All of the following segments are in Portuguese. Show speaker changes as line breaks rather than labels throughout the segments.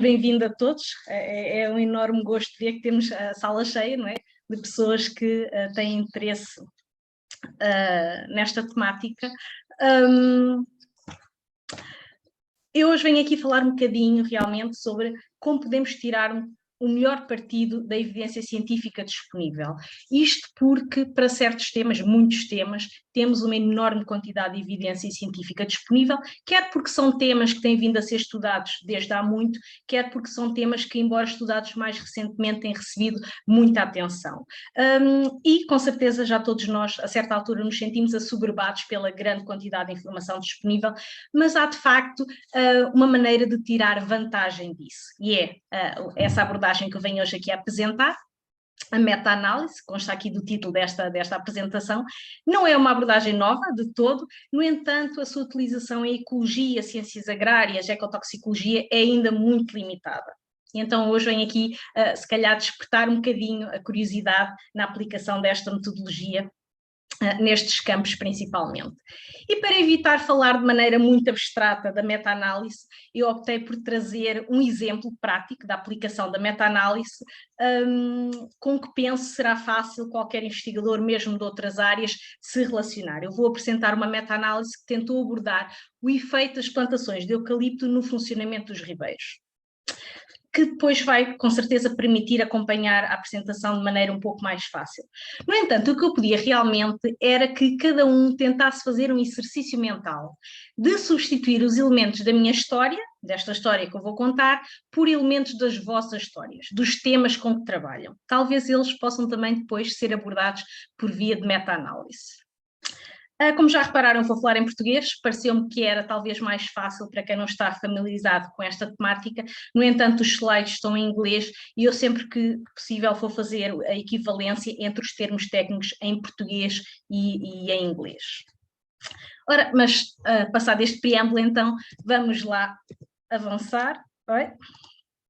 Bem-vindo a todos, é um enorme gosto ver que temos a sala cheia, não é? De pessoas que têm interesse nesta temática. Eu hoje venho aqui falar um bocadinho realmente sobre como podemos tirar o melhor partido da evidência científica disponível. Isto porque, para certos temas, muitos temas, temos uma enorme quantidade de evidência científica disponível, quer porque são temas que têm vindo a ser estudados desde há muito, quer porque são temas que, embora estudados mais recentemente, têm recebido muita atenção. E, com certeza, já todos nós, a certa altura, nos sentimos assoberbados pela grande quantidade de informação disponível, mas há, de facto, uma maneira de tirar vantagem disso, e é essa abordagem que eu venho hoje aqui a apresentar. A meta-análise, consta aqui do título desta apresentação, não é uma abordagem nova de todo, no entanto, a sua utilização em ecologia, ciências agrárias, ecotoxicologia é ainda muito limitada. Então hoje venho aqui, se calhar, despertar um bocadinho a curiosidade na aplicação desta metodologia nestes campos principalmente. E para evitar falar de maneira muito abstrata da meta-análise, eu optei por trazer um exemplo prático da aplicação da meta-análise com que penso será fácil qualquer investigador, mesmo de outras áreas, se relacionar. Eu vou apresentar uma meta-análise que tentou abordar o efeito das plantações de eucalipto no funcionamento dos ribeiros, que depois vai, com certeza, permitir acompanhar a apresentação de maneira um pouco mais fácil. No entanto, o que eu pedia realmente era que cada um tentasse fazer um exercício mental de substituir os elementos da minha história, desta história que eu vou contar, por elementos das vossas histórias, dos temas com que trabalham. Talvez eles possam também depois ser abordados por via de meta-análise. Como já repararam, vou falar em português, pareceu-me que era talvez mais fácil para quem não está familiarizado com esta temática. No entanto, os slides estão em inglês e eu sempre que possível vou fazer a equivalência entre os termos técnicos em português e em inglês. Ora, mas passado este preâmbulo, então, vamos lá avançar. Oi?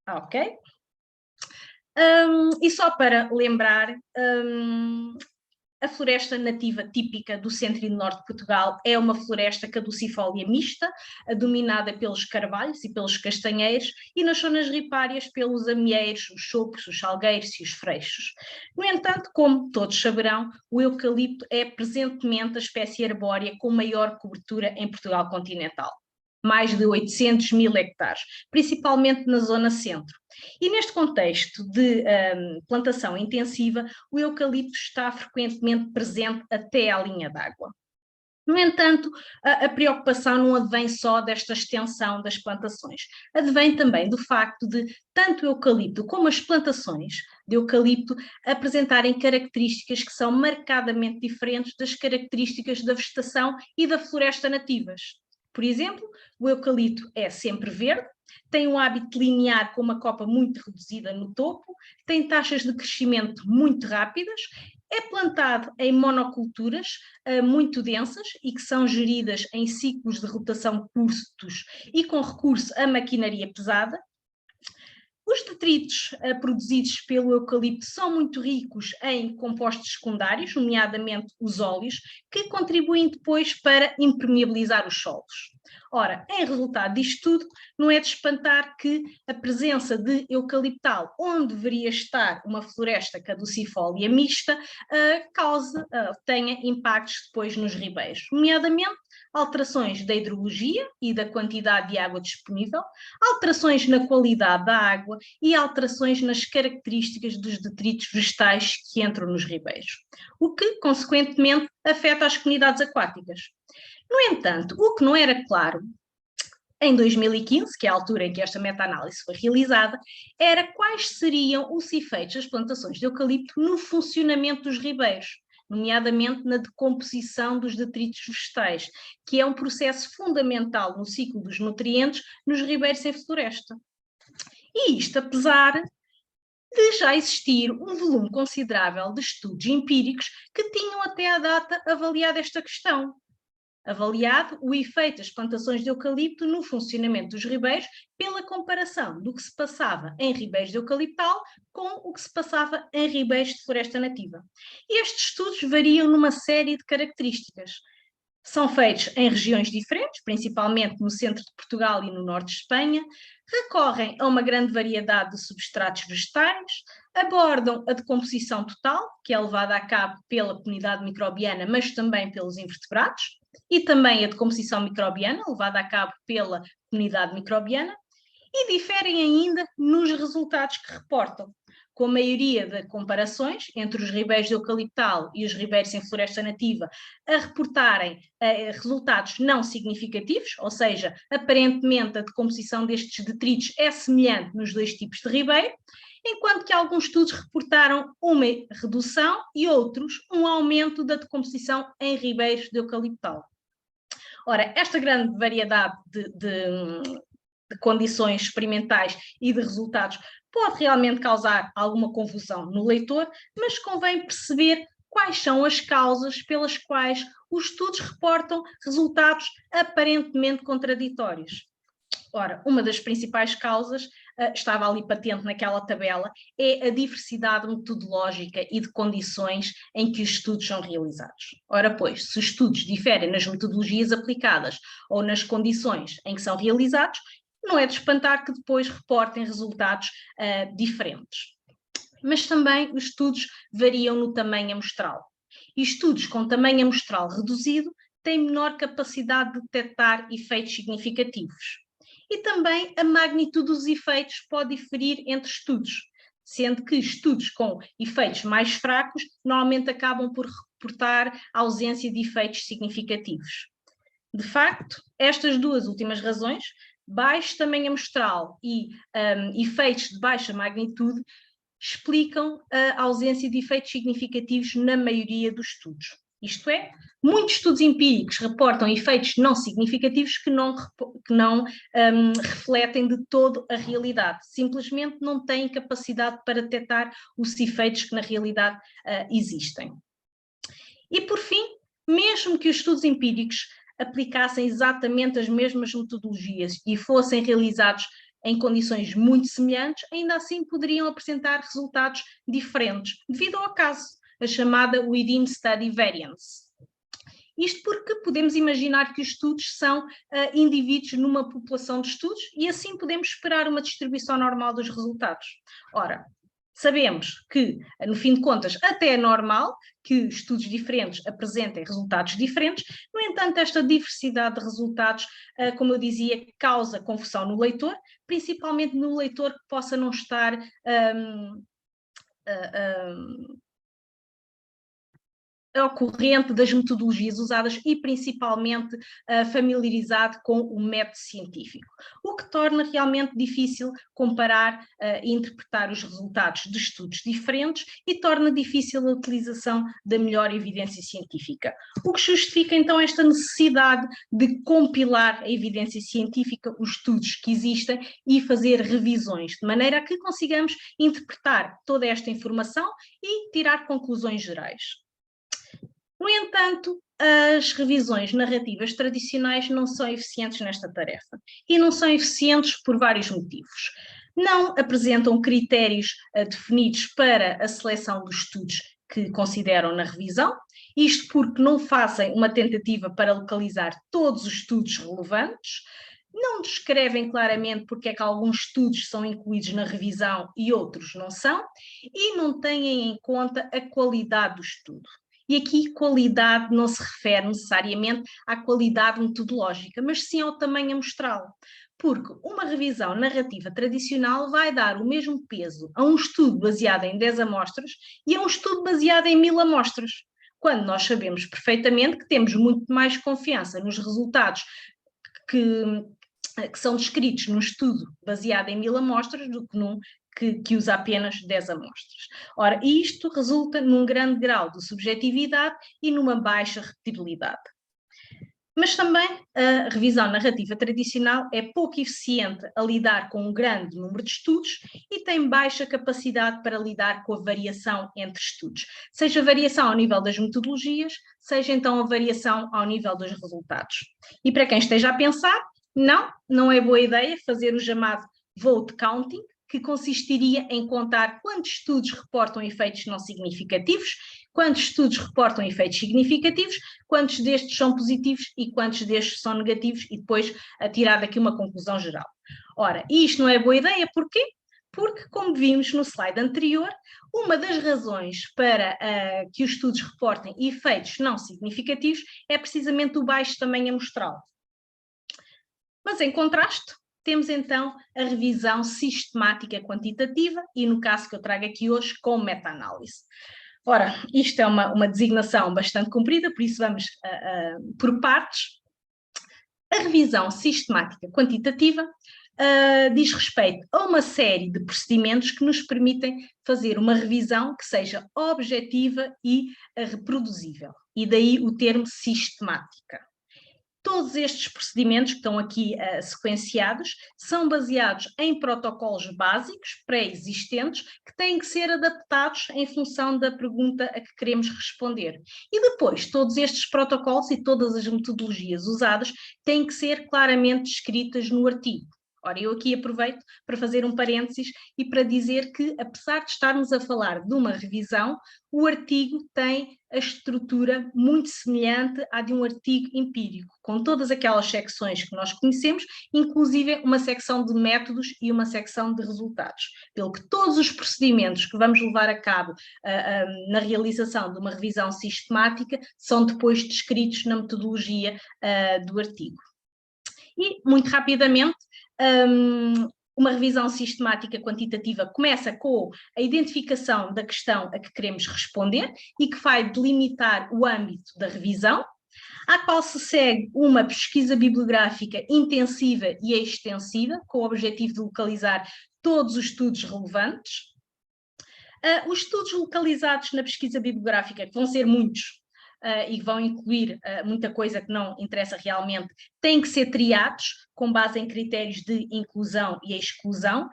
Ok. E só para lembrar, a floresta nativa típica do centro e do norte de Portugal é uma floresta caducifólia mista, dominada pelos carvalhos e pelos castanheiros, e nas zonas ripárias pelos amieiros, os chopos, os salgueiros e os freixos. No entanto, como todos saberão, o eucalipto é presentemente a espécie arbórea com maior cobertura em Portugal continental. Mais de 800 mil hectares, principalmente na zona centro. E neste contexto de plantação intensiva, o eucalipto está frequentemente presente até à linha d'água. No entanto, a preocupação não advém só desta extensão das plantações, advém também do facto de tanto o eucalipto como as plantações de eucalipto apresentarem características que são marcadamente diferentes das características da vegetação e da floresta nativas. Por exemplo, o eucalipto é sempre verde, tem um hábito linear com uma copa muito reduzida no topo, tem taxas de crescimento muito rápidas, é plantado em monoculturas muito densas e que são geridas em ciclos de rotação curtos e com recurso a maquinaria pesada. Os detritos produzidos pelo eucalipto são muito ricos em compostos secundários, nomeadamente os óleos, que contribuem depois para impermeabilizar os solos. Ora, em resultado disto tudo, não é de espantar que a presença de eucaliptal, onde deveria estar uma floresta caducifólia mista, tenha impactos depois nos ribeiros, nomeadamente alterações da hidrologia e da quantidade de água disponível, alterações na qualidade da água e alterações nas características dos detritos vegetais que entram nos ribeiros, o que, consequentemente, afeta as comunidades aquáticas. No entanto, o que não era claro em 2015, que é a altura em que esta meta-análise foi realizada, era quais seriam os efeitos das plantações de eucalipto no funcionamento dos ribeiros, nomeadamente na decomposição dos detritos vegetais, que é um processo fundamental no ciclo dos nutrientes nos ribeiros em floresta. E isto apesar de já existir um volume considerável de estudos empíricos que tinham até à data avaliado esta questão. Avaliado o efeito das plantações de eucalipto no funcionamento dos ribeiros pela comparação do que se passava em ribeiros de eucaliptal com o que se passava em ribeiros de floresta nativa. E estes estudos variam numa série de características. São feitos em regiões diferentes, principalmente no centro de Portugal e no norte de Espanha, recorrem a uma grande variedade de substratos vegetais, abordam a decomposição total, que é levada a cabo pela comunidade microbiana, mas também pelos invertebrados, e também a decomposição microbiana, levada a cabo pela comunidade microbiana, e diferem ainda nos resultados que reportam, com a maioria de comparações entre os ribeiros de eucaliptal e os ribeiros em floresta nativa a reportarem resultados não significativos, ou seja, aparentemente a decomposição destes detritos é semelhante nos dois tipos de ribeiro, enquanto que alguns estudos reportaram uma redução e outros um aumento da decomposição em ribeiros de eucaliptal. Ora, esta grande variedade de condições experimentais e de resultados pode realmente causar alguma confusão no leitor, mas convém perceber quais são as causas pelas quais os estudos reportam resultados aparentemente contraditórios. Ora, uma das principais causas, estava ali patente naquela tabela, é a diversidade metodológica e de condições em que os estudos são realizados. Ora, pois, se os estudos diferem nas metodologias aplicadas ou nas condições em que são realizados, não é de espantar que depois reportem resultados diferentes. Mas também os estudos variam no tamanho amostral. E estudos com tamanho amostral reduzido têm menor capacidade de detectar efeitos significativos. E também a magnitude dos efeitos pode diferir entre estudos, sendo que estudos com efeitos mais fracos normalmente acabam por reportar a ausência de efeitos significativos. De facto, estas duas últimas razões, baixo tamanho amostral e efeitos de baixa magnitude, explicam a ausência de efeitos significativos na maioria dos estudos. Isto é, muitos estudos empíricos reportam efeitos não significativos que não refletem de todo a realidade. Simplesmente não têm capacidade para detectar os efeitos que na realidade existem. E por fim, mesmo que os estudos empíricos aplicassem exatamente as mesmas metodologias e fossem realizados em condições muito semelhantes, ainda assim poderiam apresentar resultados diferentes, devido ao acaso, a chamada within study variance. Isto porque podemos imaginar que os estudos são indivíduos numa população de estudos e assim podemos esperar uma distribuição normal dos resultados. Ora, sabemos que, no fim de contas, até é normal que estudos diferentes apresentem resultados diferentes, no entanto, esta diversidade de resultados, como eu dizia, causa confusão no leitor, principalmente no leitor que possa não estar ao corrente das metodologias usadas e principalmente familiarizado com o método científico, o que torna realmente difícil comparar e interpretar os resultados de estudos diferentes e torna difícil a utilização da melhor evidência científica, o que justifica então esta necessidade de compilar a evidência científica, os estudos que existem e fazer revisões, de maneira a que consigamos interpretar toda esta informação e tirar conclusões gerais. No entanto, as revisões narrativas tradicionais não são eficientes nesta tarefa e não são eficientes por vários motivos. Não apresentam critérios definidos para a seleção dos estudos que consideram na revisão, isto porque não fazem uma tentativa para localizar todos os estudos relevantes, não descrevem claramente porque é que alguns estudos são incluídos na revisão e outros não são, e não têm em conta a qualidade do estudo. E aqui qualidade não se refere necessariamente à qualidade metodológica, mas sim ao tamanho amostral. Porque uma revisão narrativa tradicional vai dar o mesmo peso a um estudo baseado em 10 amostras e a um estudo baseado em 1000 amostras, quando nós sabemos perfeitamente que temos muito mais confiança nos resultados que são descritos num estudo baseado em 1000 amostras do que num que usa apenas 10 amostras. Ora, isto resulta num grande grau de subjetividade e numa baixa repetibilidade. Mas também a revisão narrativa tradicional é pouco eficiente a lidar com um grande número de estudos e tem baixa capacidade para lidar com a variação entre estudos, seja a variação ao nível das metodologias, seja então a variação ao nível dos resultados. E para quem esteja a pensar, não é boa ideia fazer o chamado vote counting, que consistiria em contar quantos estudos reportam efeitos não significativos, Quantos estudos reportam efeitos significativos, quantos destes são positivos e quantos destes são negativos, e depois a tirar daqui uma conclusão geral. Ora, isto não é boa ideia, porquê? Porque, como vimos no slide anterior, uma das razões para que os estudos reportem efeitos não significativos é precisamente o baixo tamanho amostral. Mas, em contraste, temos então a revisão sistemática quantitativa e, no caso que eu trago aqui hoje, com meta-análise. Ora, isto é uma designação bastante comprida, por isso vamos por partes. A revisão sistemática quantitativa diz respeito a uma série de procedimentos que nos permitem fazer uma revisão que seja objetiva e reproduzível. E daí o termo sistemática. Todos estes procedimentos que estão aqui sequenciados são baseados em protocolos básicos, pré-existentes, que têm que ser adaptados em função da pergunta a que queremos responder. E depois, todos estes protocolos e todas as metodologias usadas têm que ser claramente descritas no artigo. Ora, eu aqui aproveito para fazer um parênteses e para dizer que, apesar de estarmos a falar de uma revisão, o artigo tem a estrutura muito semelhante à de um artigo empírico, com todas aquelas secções que nós conhecemos, inclusive uma secção de métodos e uma secção de resultados. Pelo que todos os procedimentos que vamos levar a cabo na realização de uma revisão sistemática são depois descritos na metodologia do artigo. E, muito rapidamente, uma revisão sistemática quantitativa começa com a identificação da questão a que queremos responder e que vai delimitar o âmbito da revisão, à qual se segue uma pesquisa bibliográfica intensiva e extensiva, com o objetivo de localizar todos os estudos relevantes. Os estudos localizados na pesquisa bibliográfica, que vão ser muitos, e que vão incluir muita coisa que não interessa realmente, têm que ser triados com base em critérios de inclusão e exclusão,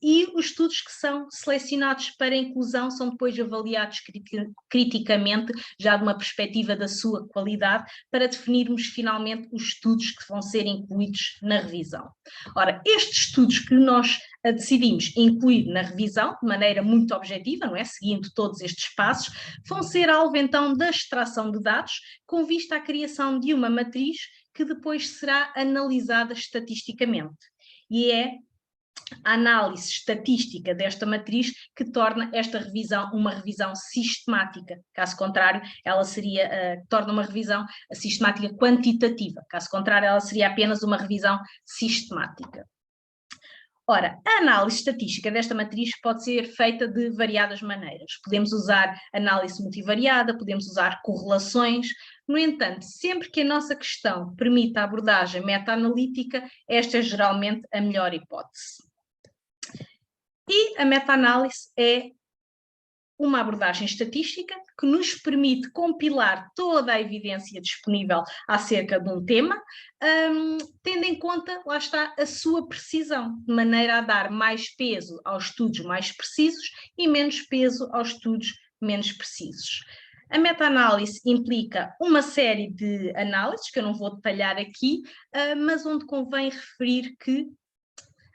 e os estudos que são selecionados para inclusão são depois avaliados criticamente, já de uma perspectiva da sua qualidade, para definirmos finalmente os estudos que vão ser incluídos na revisão. Ora, estes estudos que nós decidimos incluir na revisão, de maneira muito objetiva, não é? Seguindo todos estes passos, vão ser alvo então da extração de dados, com vista à criação de uma matriz que depois será analisada estatisticamente. E é a análise estatística desta matriz que torna esta revisão uma revisão sistemática. Caso contrário, ela torna uma revisão sistemática quantitativa. Caso contrário, ela seria apenas uma revisão sistemática. Ora, a análise estatística desta matriz pode ser feita de variadas maneiras. Podemos usar análise multivariada, podemos usar correlações. No entanto, sempre que a nossa questão permita a abordagem meta-analítica, esta é geralmente a melhor hipótese. E a meta-análise é uma abordagem estatística que nos permite compilar toda a evidência disponível acerca de um tema, tendo em conta, lá está, a sua precisão, de maneira a dar mais peso aos estudos mais precisos e menos peso aos estudos menos precisos. A meta-análise implica uma série de análises, que eu não vou detalhar aqui, mas onde convém referir que,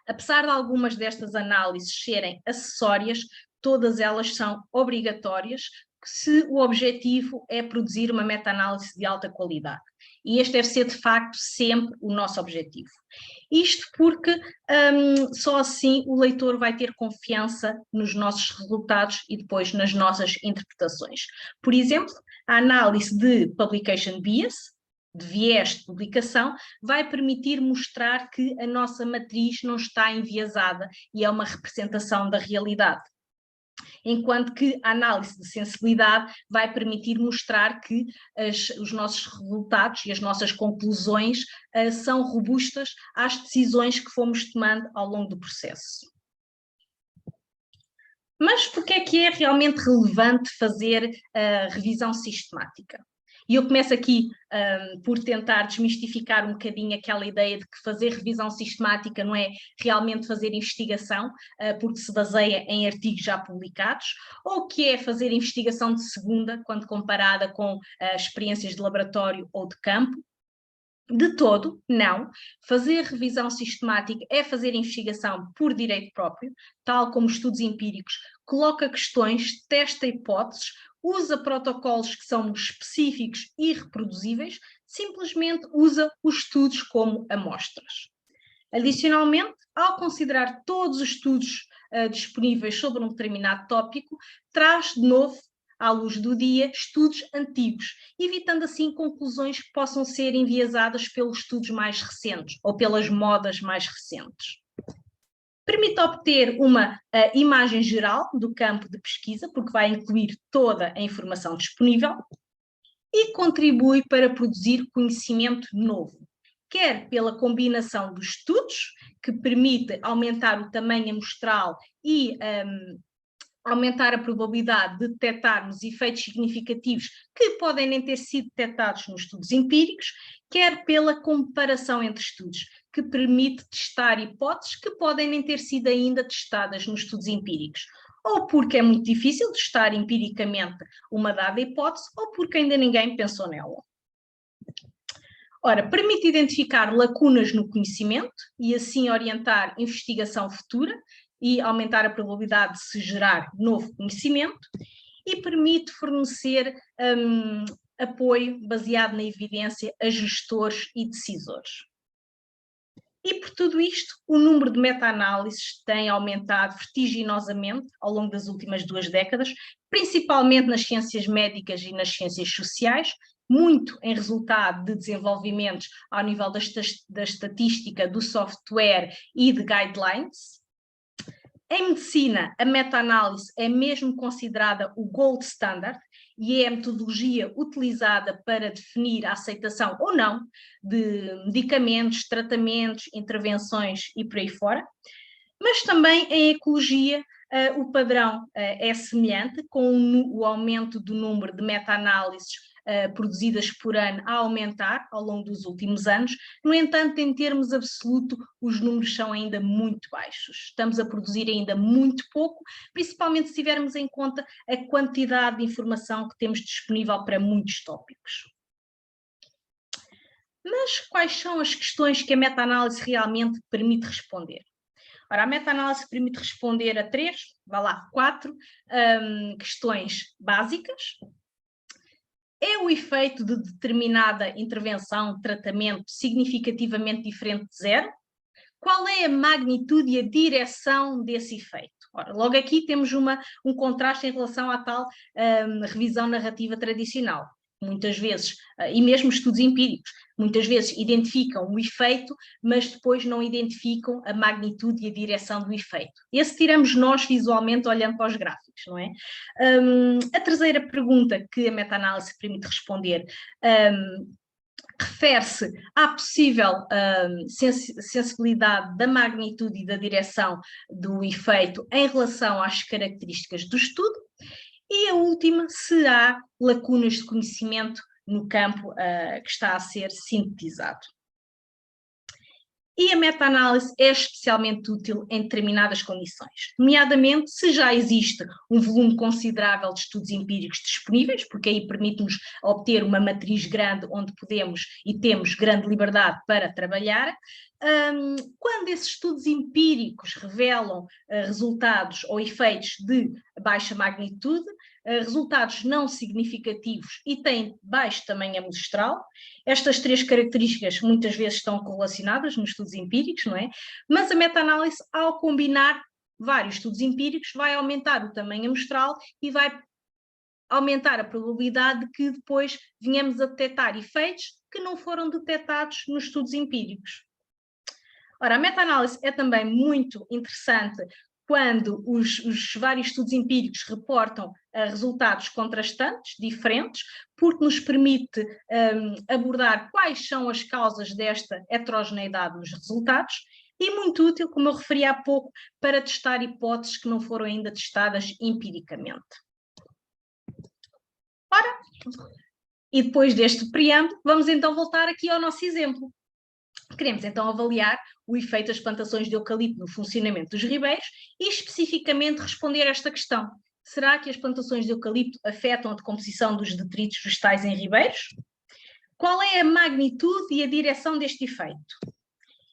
apesar de algumas destas análises serem acessórias, todas elas são obrigatórias se o objetivo é produzir uma meta-análise de alta qualidade. E este deve ser, de facto, sempre o nosso objetivo. Isto porque só assim o leitor vai ter confiança nos nossos resultados e depois nas nossas interpretações. Por exemplo, a análise de publication bias, de viés de publicação, vai permitir mostrar que a nossa matriz não está enviesada e é uma representação da realidade. Enquanto que a análise de sensibilidade vai permitir mostrar que os nossos resultados e as nossas conclusões são robustas às decisões que fomos tomando ao longo do processo. Mas por que é realmente relevante fazer a revisão sistemática? E eu começo aqui por tentar desmistificar um bocadinho aquela ideia de que fazer revisão sistemática não é realmente fazer investigação, porque se baseia em artigos já publicados, ou que é fazer investigação de segunda, quando comparada com experiências de laboratório ou de campo. De todo, não. Fazer revisão sistemática é fazer investigação por direito próprio, tal como estudos empíricos, coloca questões, testa hipóteses, usa protocolos que são específicos e reproduzíveis, simplesmente usa os estudos como amostras. Adicionalmente, ao considerar todos os estudos disponíveis sobre um determinado tópico, traz de novo à luz do dia estudos antigos, evitando assim conclusões que possam ser enviesadas pelos estudos mais recentes ou pelas modas mais recentes. Permite obter uma imagem geral do campo de pesquisa, porque vai incluir toda a informação disponível, e contribui para produzir conhecimento novo, quer pela combinação dos estudos, que permite aumentar o tamanho amostral e aumentar a probabilidade de detectarmos efeitos significativos que podem nem ter sido detectados nos estudos empíricos, quer pela comparação entre estudos, que permite testar hipóteses que podem nem ter sido ainda testadas nos estudos empíricos, ou porque é muito difícil testar empiricamente uma dada hipótese, ou porque ainda ninguém pensou nela. Ora, permite identificar lacunas no conhecimento e assim orientar investigação futura e aumentar a probabilidade de se gerar novo conhecimento, e permite fornecer apoio baseado na evidência a gestores e decisores. E por tudo isto, o número de meta-análises tem aumentado vertiginosamente ao longo das últimas 2 décadas, principalmente nas ciências médicas e nas ciências sociais, muito em resultado de desenvolvimentos ao nível da estatística, do software e de guidelines. Em medicina, a meta-análise é mesmo considerada o gold standard e é a metodologia utilizada para definir a aceitação ou não de medicamentos, tratamentos, intervenções e por aí fora. Mas também em ecologia o padrão é semelhante, com o aumento do número de meta-análises produzidas por ano a aumentar ao longo dos últimos anos. No entanto, em termos absolutos, os números são ainda muito baixos. Estamos a produzir ainda muito pouco, principalmente se tivermos em conta a quantidade de informação que temos disponível para muitos tópicos. Mas quais são as questões que a meta-análise realmente permite responder? Ora, a meta-análise permite responder a 4 questões básicas. É o efeito de determinada intervenção, tratamento, significativamente diferente de zero? Qual é a magnitude e a direção desse efeito? Ora, logo aqui temos um contraste em relação à tal revisão narrativa tradicional. Muitas vezes, e mesmo estudos empíricos, muitas vezes identificam o efeito, mas depois não identificam a magnitude e a direção do efeito. Esse tiramos nós visualmente olhando para os gráficos, não é? A terceira pergunta que a meta-análise permite responder refere-se à possível sensibilidade da magnitude e da direção do efeito em relação às características do estudo. E a última, se há lacunas de conhecimento no campo que está a ser sintetizado. E a meta-análise é especialmente útil em determinadas condições, nomeadamente se já existe um volume considerável de estudos empíricos disponíveis, porque aí permite-nos obter uma matriz grande onde podemos e temos grande liberdade para trabalhar. Quando esses estudos empíricos revelam resultados ou efeitos de baixa magnitude, resultados não significativos e têm baixo tamanho amostral. Estas 3 características muitas vezes estão correlacionadas nos estudos empíricos, não é? Mas a meta-análise, ao combinar vários estudos empíricos, vai aumentar o tamanho amostral e vai aumentar a probabilidade de que depois venhamos a detectar efeitos que não foram detectados nos estudos empíricos. Ora, a meta-análise é também muito interessante quando os vários estudos empíricos reportam resultados contrastantes, diferentes, porque nos permite abordar quais são as causas desta heterogeneidade nos resultados, e muito útil, como eu referi há pouco, para testar hipóteses que não foram ainda testadas empiricamente. Ora, e depois deste preâmbulo, vamos então voltar aqui ao nosso exemplo. Queremos então avaliar o efeito das plantações de eucalipto no funcionamento dos ribeiros e especificamente responder a esta questão. Será que as plantações de eucalipto afetam a decomposição dos detritos vegetais em ribeiros? Qual é a magnitude e a direção deste efeito?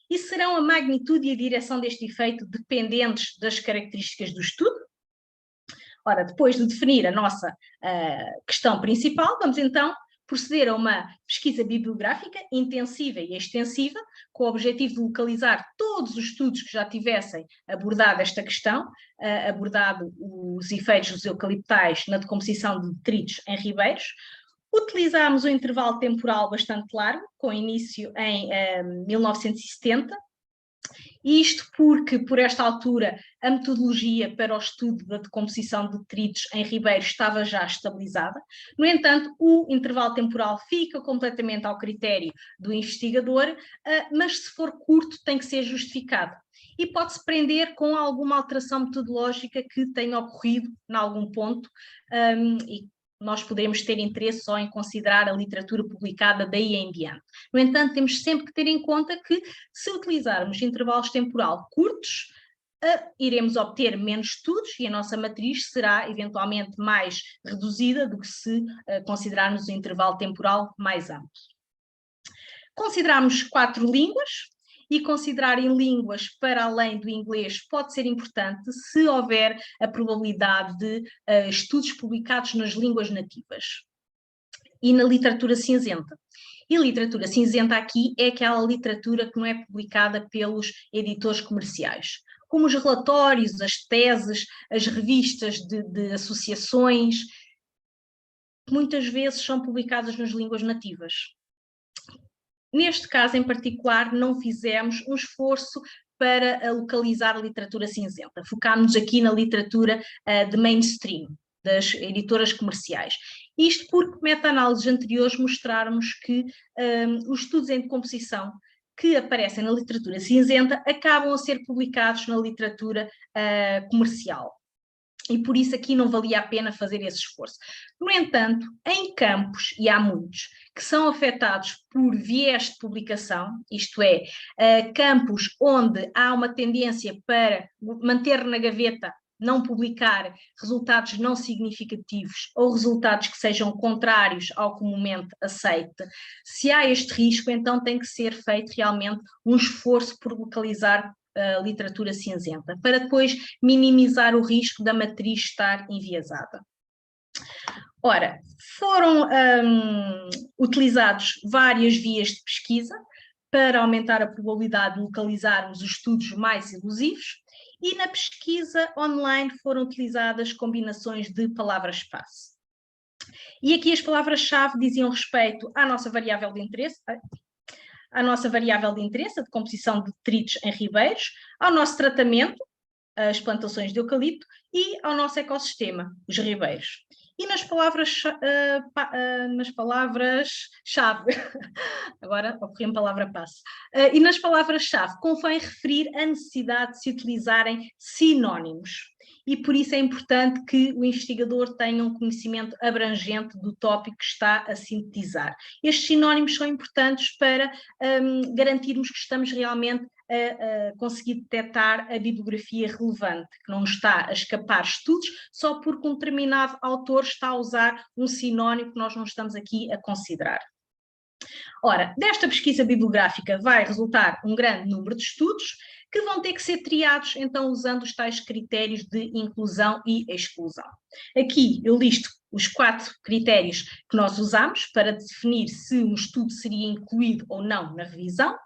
E serão a magnitude e a direção deste efeito dependentes das características do estudo? Ora, depois de definir a nossa questão principal, vamos então proceder a uma pesquisa bibliográfica intensiva e extensiva, com o objetivo de localizar todos os estudos que já tivessem abordado esta questão, abordado os efeitos dos eucaliptais na decomposição de detritos em ribeiros. Utilizámos um intervalo temporal bastante largo, com início em 1970, isto porque, por esta altura, a metodologia para o estudo da decomposição de detritos em ribeiros estava já estabilizada. No entanto, o intervalo temporal fica completamente ao critério do investigador, mas se for curto tem que ser justificado. E pode-se prender com alguma alteração metodológica que tenha ocorrido em algum ponto, e nós podemos ter interesse só em considerar a literatura publicada daí em diante. No entanto, temos sempre que ter em conta que, se utilizarmos intervalos temporal curtos, iremos obter menos estudos e a nossa matriz será eventualmente mais reduzida do que se considerarmos um intervalo temporal mais amplo. Consideramos 4 línguas, e considerar em línguas para além do inglês pode ser importante se houver a probabilidade de estudos publicados nas línguas nativas e na literatura cinzenta. E literatura cinzenta aqui é aquela literatura que não é publicada pelos editores comerciais, como os relatórios, as teses, as revistas de associações, que muitas vezes são publicadas nas línguas nativas. Neste caso em particular, não fizemos um esforço para localizar a literatura cinzenta. Focámos-nos aqui na literatura de mainstream, das editoras comerciais. Isto porque meta-análises anteriores mostraram-nos que os estudos em decomposição que aparecem na literatura cinzenta acabam a ser publicados na literatura comercial. E por isso aqui não valia a pena fazer esse esforço. No entanto, em campos, e há muitos, que são afetados por viés de publicação, isto é, campos onde há uma tendência para manter na gaveta, não publicar resultados não significativos ou resultados que sejam contrários ao comumente aceite, se há este risco, então tem que ser feito realmente um esforço por localizar a literatura cinzenta, para depois minimizar o risco da matriz estar enviesada. Ora, foram utilizados várias vias de pesquisa para aumentar a probabilidade de localizarmos os estudos mais elusivos, e na pesquisa online foram utilizadas combinações de palavras-passe. E aqui as palavras-chave diziam respeito à nossa variável de interesse, a decomposição de detritos em ribeiros, ao nosso tratamento, as plantações de eucalipto, e ao nosso ecossistema, os ribeiros. E nas palavras-chave, agora ocorreu a palavra-passe, e nas palavras-chave convém referir a necessidade de se utilizarem sinónimos. E por isso é importante que o investigador tenha um conhecimento abrangente do tópico que está a sintetizar. Estes sinónimos são importantes para garantirmos que estamos realmente a conseguir detectar a bibliografia relevante, que não está a escapar estudos só porque um determinado autor está a usar um sinónimo que nós não estamos aqui a considerar. Ora, desta pesquisa bibliográfica vai resultar um grande número de estudos que vão ter que ser triados, então, usando os tais critérios de inclusão e exclusão. Aqui eu listo os 4 critérios que nós usamos para definir se um estudo seria incluído ou não na revisão,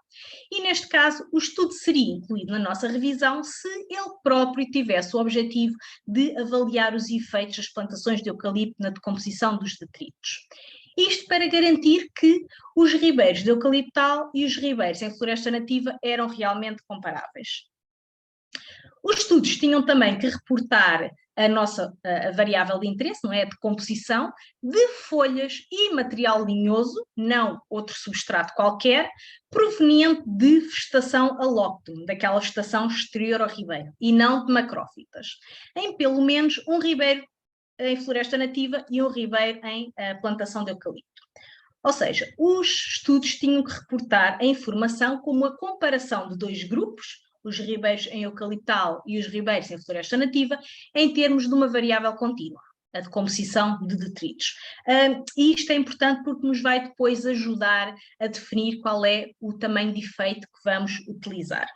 e neste caso o estudo seria incluído na nossa revisão se ele próprio tivesse o objetivo de avaliar os efeitos das plantações de eucalipto na decomposição dos detritos. Isto para garantir que os ribeiros de eucaliptal e os ribeiros em floresta nativa eram realmente comparáveis. Os estudos tinham também que reportar a variável de interesse, não é? A decomposição de folhas e material linhoso, não outro substrato qualquer, proveniente de vegetação alóctone, daquela vegetação exterior ao ribeiro, e não de macrófitas, em pelo menos um ribeiro em floresta nativa e um ribeiro em plantação de eucalipto. Ou seja, os estudos tinham que reportar a informação como a comparação de 2 grupos, os ribeiros em eucaliptal e os ribeiros em floresta nativa, em termos de uma variável contínua, a decomposição de detritos. E isto é importante porque nos vai depois ajudar a definir qual é o tamanho de efeito que vamos utilizar.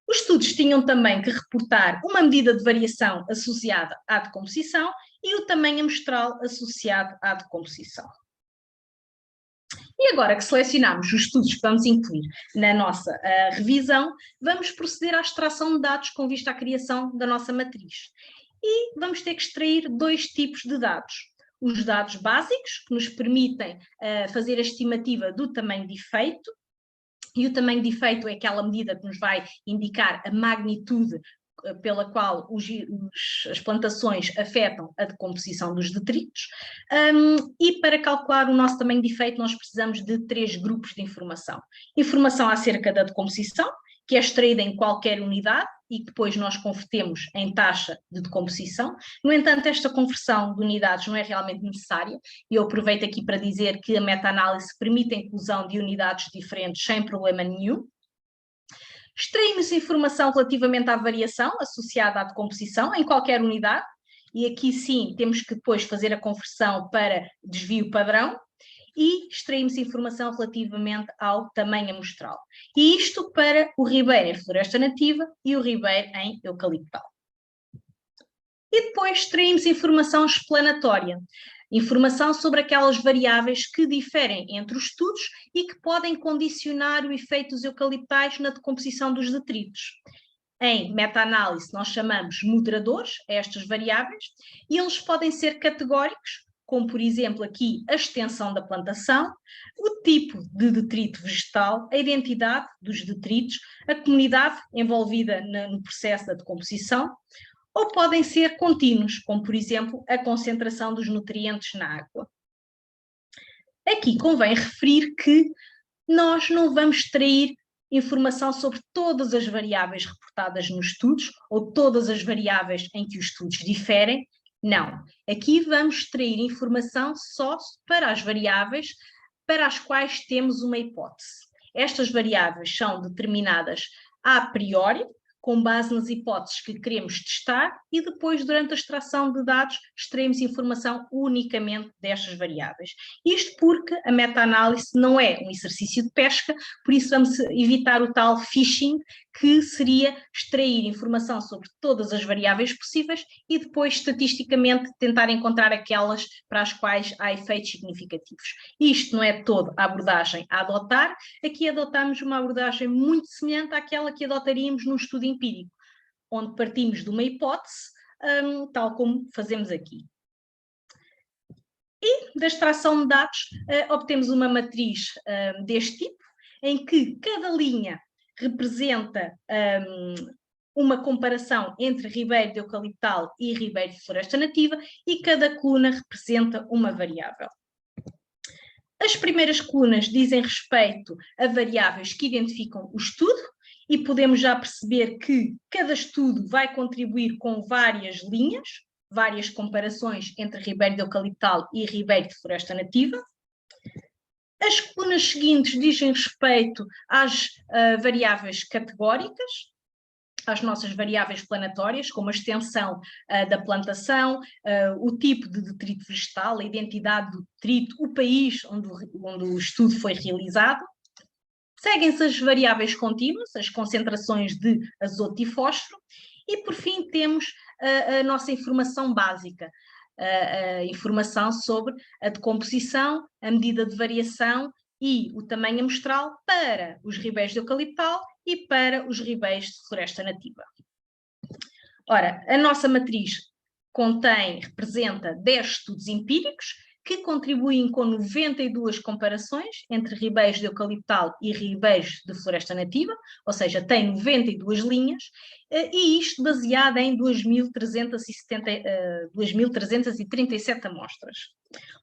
Os estudos tinham também que reportar uma medida de variação associada à decomposição e o tamanho amostral associado à decomposição. E agora que selecionamos os estudos que vamos incluir na nossa revisão, vamos proceder à extração de dados com vista à criação da nossa matriz. E vamos ter que extrair dois tipos de dados. Os dados básicos, que nos permitem fazer a estimativa do tamanho de efeito, e o tamanho de efeito é aquela medida que nos vai indicar a magnitude pela qual as plantações afetam a decomposição dos detritos, e para calcular o nosso tamanho de efeito nós precisamos de 3 grupos de informação. Informação acerca da decomposição, que é extraída em qualquer unidade e que depois nós convertemos em taxa de decomposição. No entanto, esta conversão de unidades não é realmente necessária e eu aproveito aqui para dizer que a meta-análise permite a inclusão de unidades diferentes sem problema nenhum. Extraímos informação relativamente à variação associada à decomposição em qualquer unidade, e aqui sim temos que depois fazer a conversão para desvio padrão, e extraímos informação relativamente ao tamanho amostral. E isto para o ribeiro em floresta nativa e o ribeiro em eucaliptal. E depois extraímos informação explanatória. Informação sobre aquelas variáveis que diferem entre os estudos e que podem condicionar o efeito dos eucaliptais na decomposição dos detritos. Em meta-análise nós chamamos moderadores a estas variáveis e eles podem ser categóricos, como por exemplo aqui a extensão da plantação, o tipo de detrito vegetal, a identidade dos detritos, a comunidade envolvida no processo da decomposição, ou podem ser contínuos, como por exemplo a concentração dos nutrientes na água. Aqui convém referir que nós não vamos extrair informação sobre todas as variáveis reportadas nos estudos ou todas as variáveis em que os estudos diferem. Não. Aqui vamos extrair informação só para as variáveis para as quais temos uma hipótese. Estas variáveis são determinadas a priori, com base nas hipóteses que queremos testar, e depois, durante a extração de dados, extraímos informação unicamente destas variáveis. Isto porque a meta-análise não é um exercício de pesca, por isso vamos evitar o tal fishing, que seria extrair informação sobre todas as variáveis possíveis e depois, estatisticamente, tentar encontrar aquelas para as quais há efeitos significativos. Isto não é toda a abordagem a adotar, aqui adotamos uma abordagem muito semelhante àquela que adotaríamos num estudo empírico, onde partimos de uma hipótese, tal como fazemos aqui. E da extração de dados, obtemos uma matriz deste tipo, em que cada linha representa uma comparação entre ribeiro de eucaliptal e ribeiro de floresta nativa e cada coluna representa uma variável. As primeiras colunas dizem respeito a variáveis que identificam o estudo e podemos já perceber que cada estudo vai contribuir com várias linhas, várias comparações entre ribeiro de eucaliptal e ribeiro de floresta nativa. As colunas seguintes dizem respeito às variáveis categóricas, às nossas variáveis planatórias, como a extensão da plantação, o tipo de detrito vegetal, a identidade do detrito, o país onde o estudo foi realizado. Seguem-se as variáveis contínuas, as concentrações de azoto e fósforo, e por fim temos a nossa informação básica, a informação sobre a decomposição, a medida de variação e o tamanho amostral para os ribeiros de eucaliptal e para os ribeiros de floresta nativa. Ora, a nossa matriz representa 10 estudos empíricos que contribuem com 92 comparações entre ribeiros de eucaliptal e ribeiros de floresta nativa, ou seja, tem 92 linhas, e isto baseado em 2.337 amostras.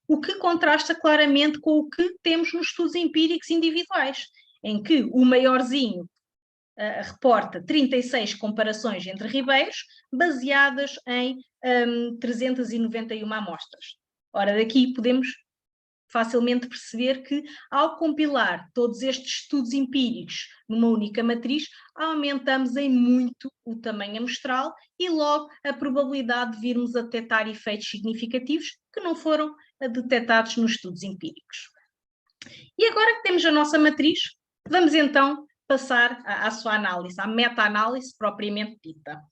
O que contrasta claramente com o que temos nos estudos empíricos individuais, em que o maiorzinho reporta 36 comparações entre ribeiros, baseadas em 391 amostras. Ora, daqui podemos facilmente perceber que, ao compilar todos estes estudos empíricos numa única matriz, aumentamos em muito o tamanho amostral e logo a probabilidade de virmos a detectar efeitos significativos que não foram detectados nos estudos empíricos. E agora que temos a nossa matriz, vamos então passar à sua análise, à meta-análise propriamente dita.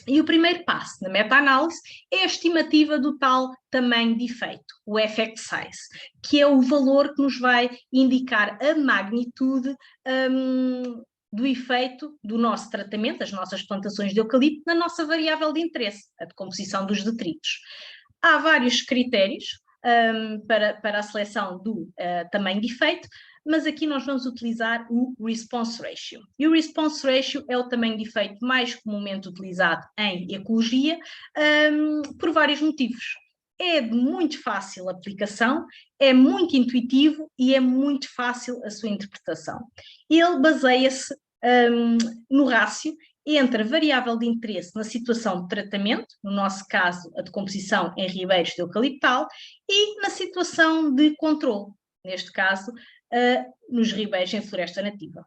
E o primeiro passo na meta-análise é a estimativa do tal tamanho de efeito, o effect size, que é o valor que nos vai indicar a magnitude do efeito do nosso tratamento, das nossas plantações de eucalipto, na nossa variável de interesse, a decomposição dos detritos. Há vários critérios para a seleção do tamanho de efeito, mas aqui nós vamos utilizar o response ratio. E o response ratio é o tamanho de efeito mais comumente utilizado em ecologia, por vários motivos. É de muito fácil aplicação, é muito intuitivo e é muito fácil a sua interpretação. Ele baseia-se no rácio entre a variável de interesse na situação de tratamento, no nosso caso a decomposição em ribeiros de eucaliptal, e na situação de controle, neste caso nos ribeiros em floresta nativa.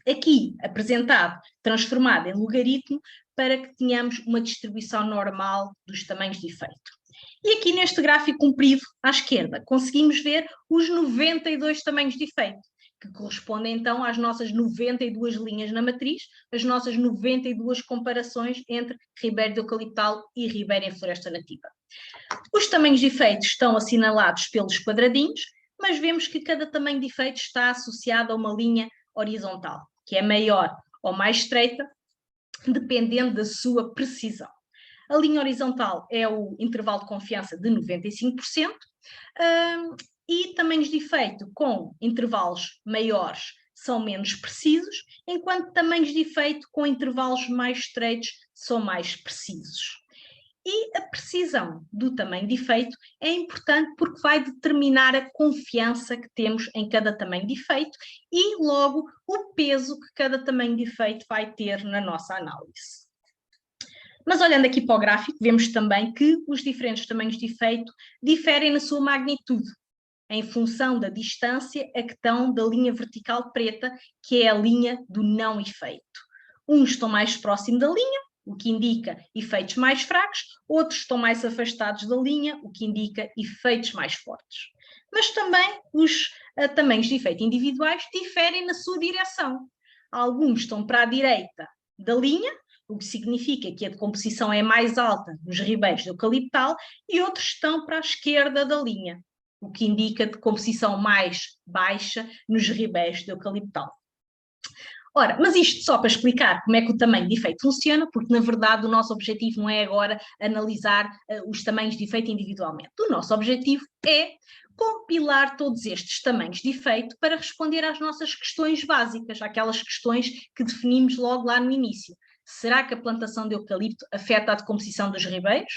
Aqui apresentado, transformado em logaritmo, para que tenhamos uma distribuição normal dos tamanhos de efeito. E aqui neste gráfico comprido, à esquerda, conseguimos ver os 92 tamanhos de efeito, que correspondem então às nossas 92 linhas na matriz, as nossas 92 comparações entre ribeiro de eucaliptal e ribeiro em floresta nativa. Os tamanhos de efeito estão assinalados pelos quadradinhos, mas vemos que cada tamanho de efeito está associado a uma linha horizontal, que é maior ou mais estreita, dependendo da sua precisão. A linha horizontal é o intervalo de confiança de 95%, e tamanhos de efeito com intervalos maiores são menos precisos, enquanto tamanhos de efeito com intervalos mais estreitos são mais precisos. E a precisão do tamanho de efeito é importante porque vai determinar a confiança que temos em cada tamanho de efeito e, logo, o peso que cada tamanho de efeito vai ter na nossa análise. Mas olhando aqui para o gráfico, vemos também que os diferentes tamanhos de efeito diferem na sua magnitude, em função da distância a que estão da linha vertical preta, que é a linha do não efeito. Uns estão mais próximos da linha, o que indica efeitos mais fracos, outros estão mais afastados da linha, o que indica efeitos mais fortes. Mas também os tamanhos de efeito individuais diferem na sua direção. Alguns estão para a direita da linha, o que significa que a decomposição é mais alta nos ribeiros de eucaliptal, e outros estão para a esquerda da linha, o que indica decomposição mais baixa nos ribeiros de eucaliptal. Ora, mas isto só para explicar como é que o tamanho de efeito funciona, porque na verdade o nosso objetivo não é agora analisar os tamanhos de efeito individualmente. O nosso objetivo é compilar todos estes tamanhos de efeito para responder às nossas questões básicas, aquelas questões que definimos logo lá no início. Será que a plantação de eucalipto afeta a decomposição dos ribeiros?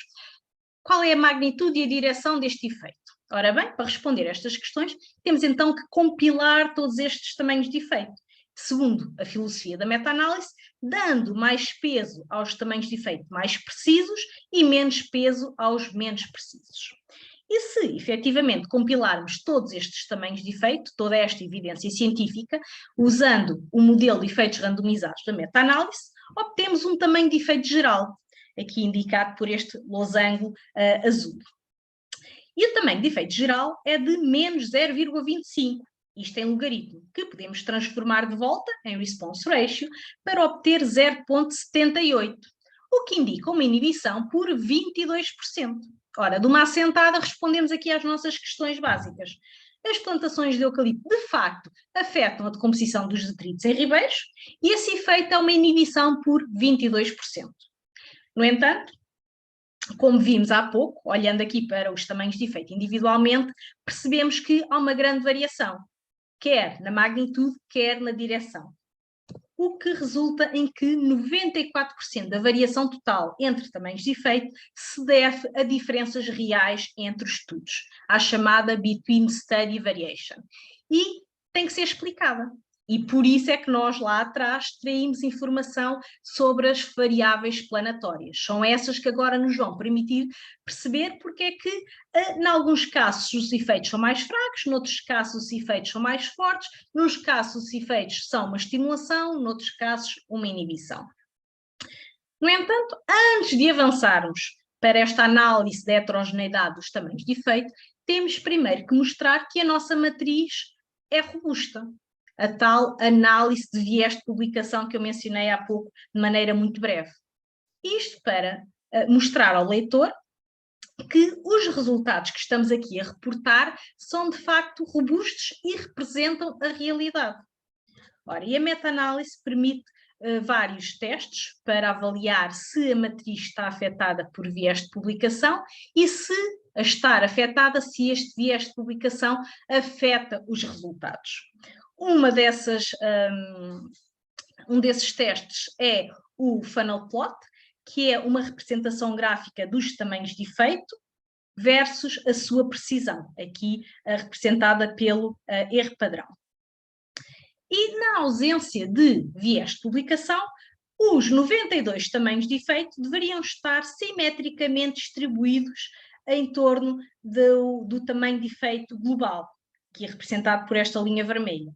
Qual é a magnitude e a direção deste efeito? Ora bem, para responder a estas questões, temos então que compilar todos estes tamanhos de efeito, segundo a filosofia da meta-análise, dando mais peso aos tamanhos de efeito mais precisos e menos peso aos menos precisos. E se efetivamente compilarmos todos estes tamanhos de efeito, toda esta evidência científica, usando o modelo de efeitos randomizados da meta-análise, obtemos um tamanho de efeito geral, aqui indicado por este losango azul. E o tamanho de efeito geral é de menos 0,25, isto em logaritmo, que podemos transformar de volta em response ratio para obter 0,78, o que indica uma inibição por 22%. Ora, de uma assentada respondemos aqui às nossas questões básicas. As plantações de eucalipto, de facto, afetam a decomposição dos detritos em ribeiros e esse efeito é uma inibição por 22%. No entanto, como vimos há pouco, olhando aqui para os tamanhos de efeito individualmente, percebemos que há uma grande variação, quer na magnitude, quer na direção. O que resulta em que 94% da variação total entre tamanhos de efeito se deve a diferenças reais entre os estudos, à chamada Between Study Variation. E tem que ser explicada. E por isso é que nós lá atrás extraímos informação sobre as variáveis planatórias. São essas que agora nos vão permitir perceber porque é que, em alguns casos, os efeitos são mais fracos, noutros casos, os efeitos são mais fortes, nos casos, os efeitos são uma estimulação, noutros casos, uma inibição. No entanto, antes de avançarmos para esta análise da heterogeneidade dos tamanhos de efeito, temos primeiro que mostrar que a nossa matriz é robusta. a tal análise de viés de publicação que eu mencionei há pouco de maneira muito breve. Isto para mostrar ao leitor que os resultados que estamos aqui a reportar são de facto robustos e representam a realidade. Ora, e a meta-análise permite vários testes para avaliar se a matriz está afetada por viés de publicação e se a estar afetada, se este viés de publicação afeta os resultados. Um desses testes é o funnel plot, que é uma representação gráfica dos tamanhos de efeito versus a sua precisão, aqui representada pelo R padrão. E na ausência de viés de publicação, os 92 tamanhos de efeito deveriam estar simetricamente distribuídos em torno do tamanho de efeito global, que é representado por esta linha vermelha.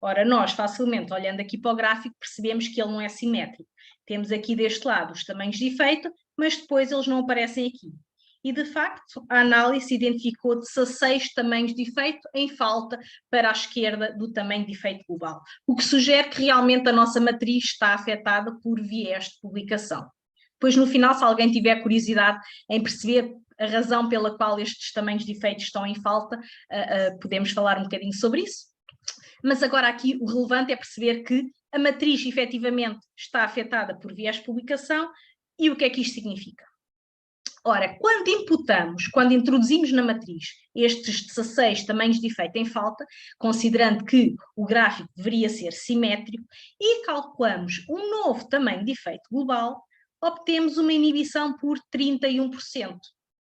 Ora, nós facilmente, olhando aqui para o gráfico, percebemos que ele não é simétrico. Temos aqui deste lado os tamanhos de efeito, mas depois eles não aparecem aqui. E, de facto, a análise identificou 16 tamanhos de efeito em falta para a esquerda do tamanho de efeito global, o que sugere que realmente a nossa matriz está afetada por viés de publicação. Depois, no final, se alguém tiver curiosidade em perceber a razão pela qual estes tamanhos de efeito estão em falta, podemos falar um bocadinho sobre isso. Mas agora aqui o relevante é perceber que a matriz efetivamente está afetada por viés de publicação e o que é que isto significa? Ora, quando introduzimos na matriz estes 16 tamanhos de efeito em falta, considerando que o gráfico deveria ser simétrico, e calculamos um novo tamanho de efeito global, obtemos uma inibição por 31%.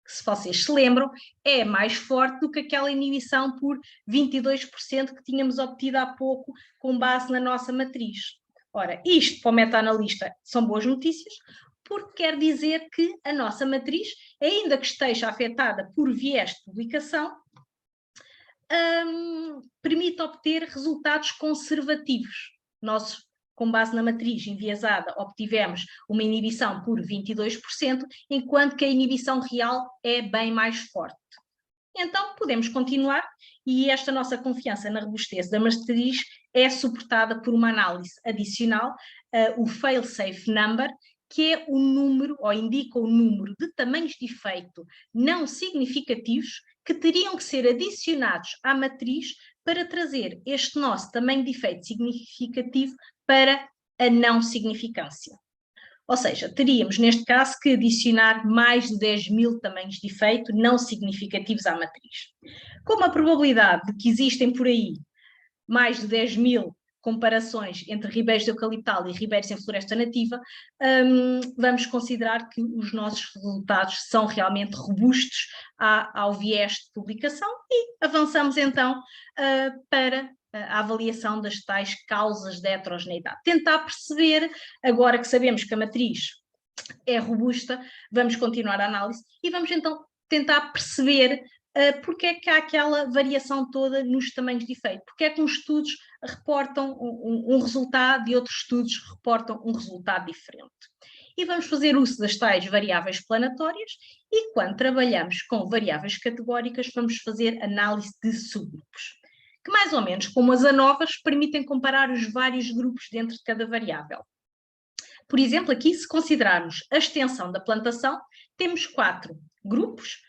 Que, se vocês se lembram, é mais forte do que aquela inibição por 22% que tínhamos obtido há pouco com base na nossa matriz. Ora, isto para o meta-analista são boas notícias, porque quer dizer que a nossa matriz, ainda que esteja afetada por viés de publicação, permite obter resultados conservativos. Nós, com base na matriz enviesada, obtivemos uma inibição por 22%, enquanto que a inibição real é bem mais forte. Então, podemos continuar, e esta nossa confiança na robustez da matriz é suportada por uma análise adicional, o fail-safe number, que é o número, ou indica o número de tamanhos de efeito não significativos que teriam que ser adicionados à matriz para trazer este nosso tamanho de efeito significativo para a não significância. Ou seja, teríamos, neste caso, que adicionar mais de 10.000 tamanhos de efeito não significativos à matriz. Como a probabilidade de que existem por aí mais de 10.000 comparações entre ribeiros de eucaliptal e ribeiros em floresta nativa, vamos considerar que os nossos resultados são realmente robustos ao viés de publicação e avançamos então para a avaliação das tais causas de heterogeneidade. Tentar perceber, agora que sabemos que a matriz é robusta, vamos continuar a análise e vamos então tentar perceber porque é que há aquela variação toda nos tamanhos de efeito, porque é que uns estudos reportam um resultado e outros estudos reportam um resultado diferente. E vamos fazer uso das tais variáveis explanatórias e quando trabalhamos com variáveis categóricas vamos fazer análise de subgrupos, que mais ou menos como as ANOVAs permitem comparar os vários grupos dentro de cada variável. Por exemplo, aqui se considerarmos a extensão da plantação, temos 4 grupos: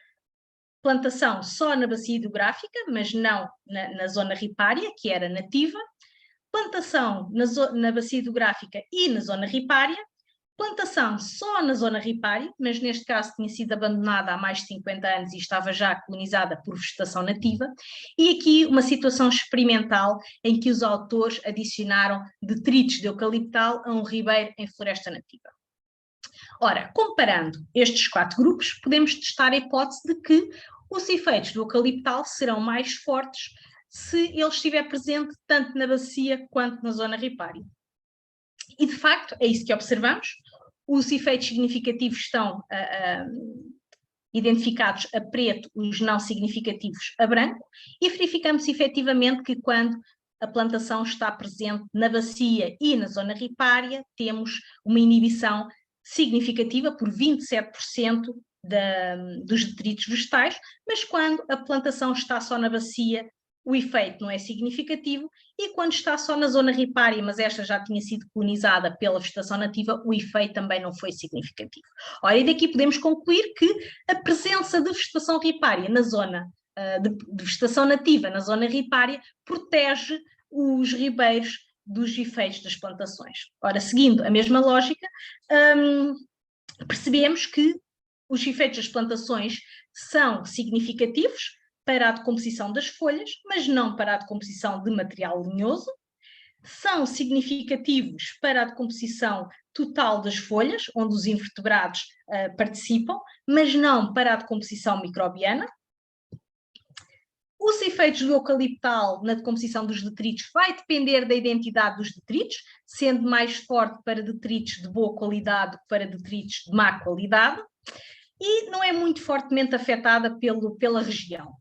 plantação só na bacia hidrográfica, mas não na zona ripária, que era nativa, plantação na bacia hidrográfica e na zona ripária, plantação só na zona ripária, mas neste caso tinha sido abandonada há mais de 50 anos e estava já colonizada por vegetação nativa, e aqui uma situação experimental em que os autores adicionaram detritos de eucaliptal a um ribeiro em floresta nativa. Ora, comparando estes 4 grupos, podemos testar a hipótese de que os efeitos do eucaliptal serão mais fortes se ele estiver presente tanto na bacia quanto na zona ripária. E, de facto, é isso que observamos. Os efeitos significativos estão identificados a preto, os não significativos a branco, e verificamos efetivamente que quando a plantação está presente na bacia e na zona ripária, temos uma inibição significativa por 27% dos detritos vegetais, mas quando a plantação está só na bacia o efeito não é significativo, e quando está só na zona ripária, mas esta já tinha sido colonizada pela vegetação nativa, o efeito também não foi significativo. Ora, e daqui podemos concluir que a presença de vegetação ripária na zona, de vegetação nativa na zona ripária, protege os ribeiros dos efeitos das plantações. Ora, seguindo a mesma lógica, percebemos que os efeitos das plantações são significativos para a decomposição das folhas, mas não para a decomposição de material lenhoso. São significativos para a decomposição total das folhas, onde os invertebrados participam, mas não para a decomposição microbiana. Os efeitos do eucaliptal na decomposição dos detritos vai depender da identidade dos detritos, sendo mais forte para detritos de boa qualidade do que para detritos de má qualidade, e não é muito fortemente afetada pela região.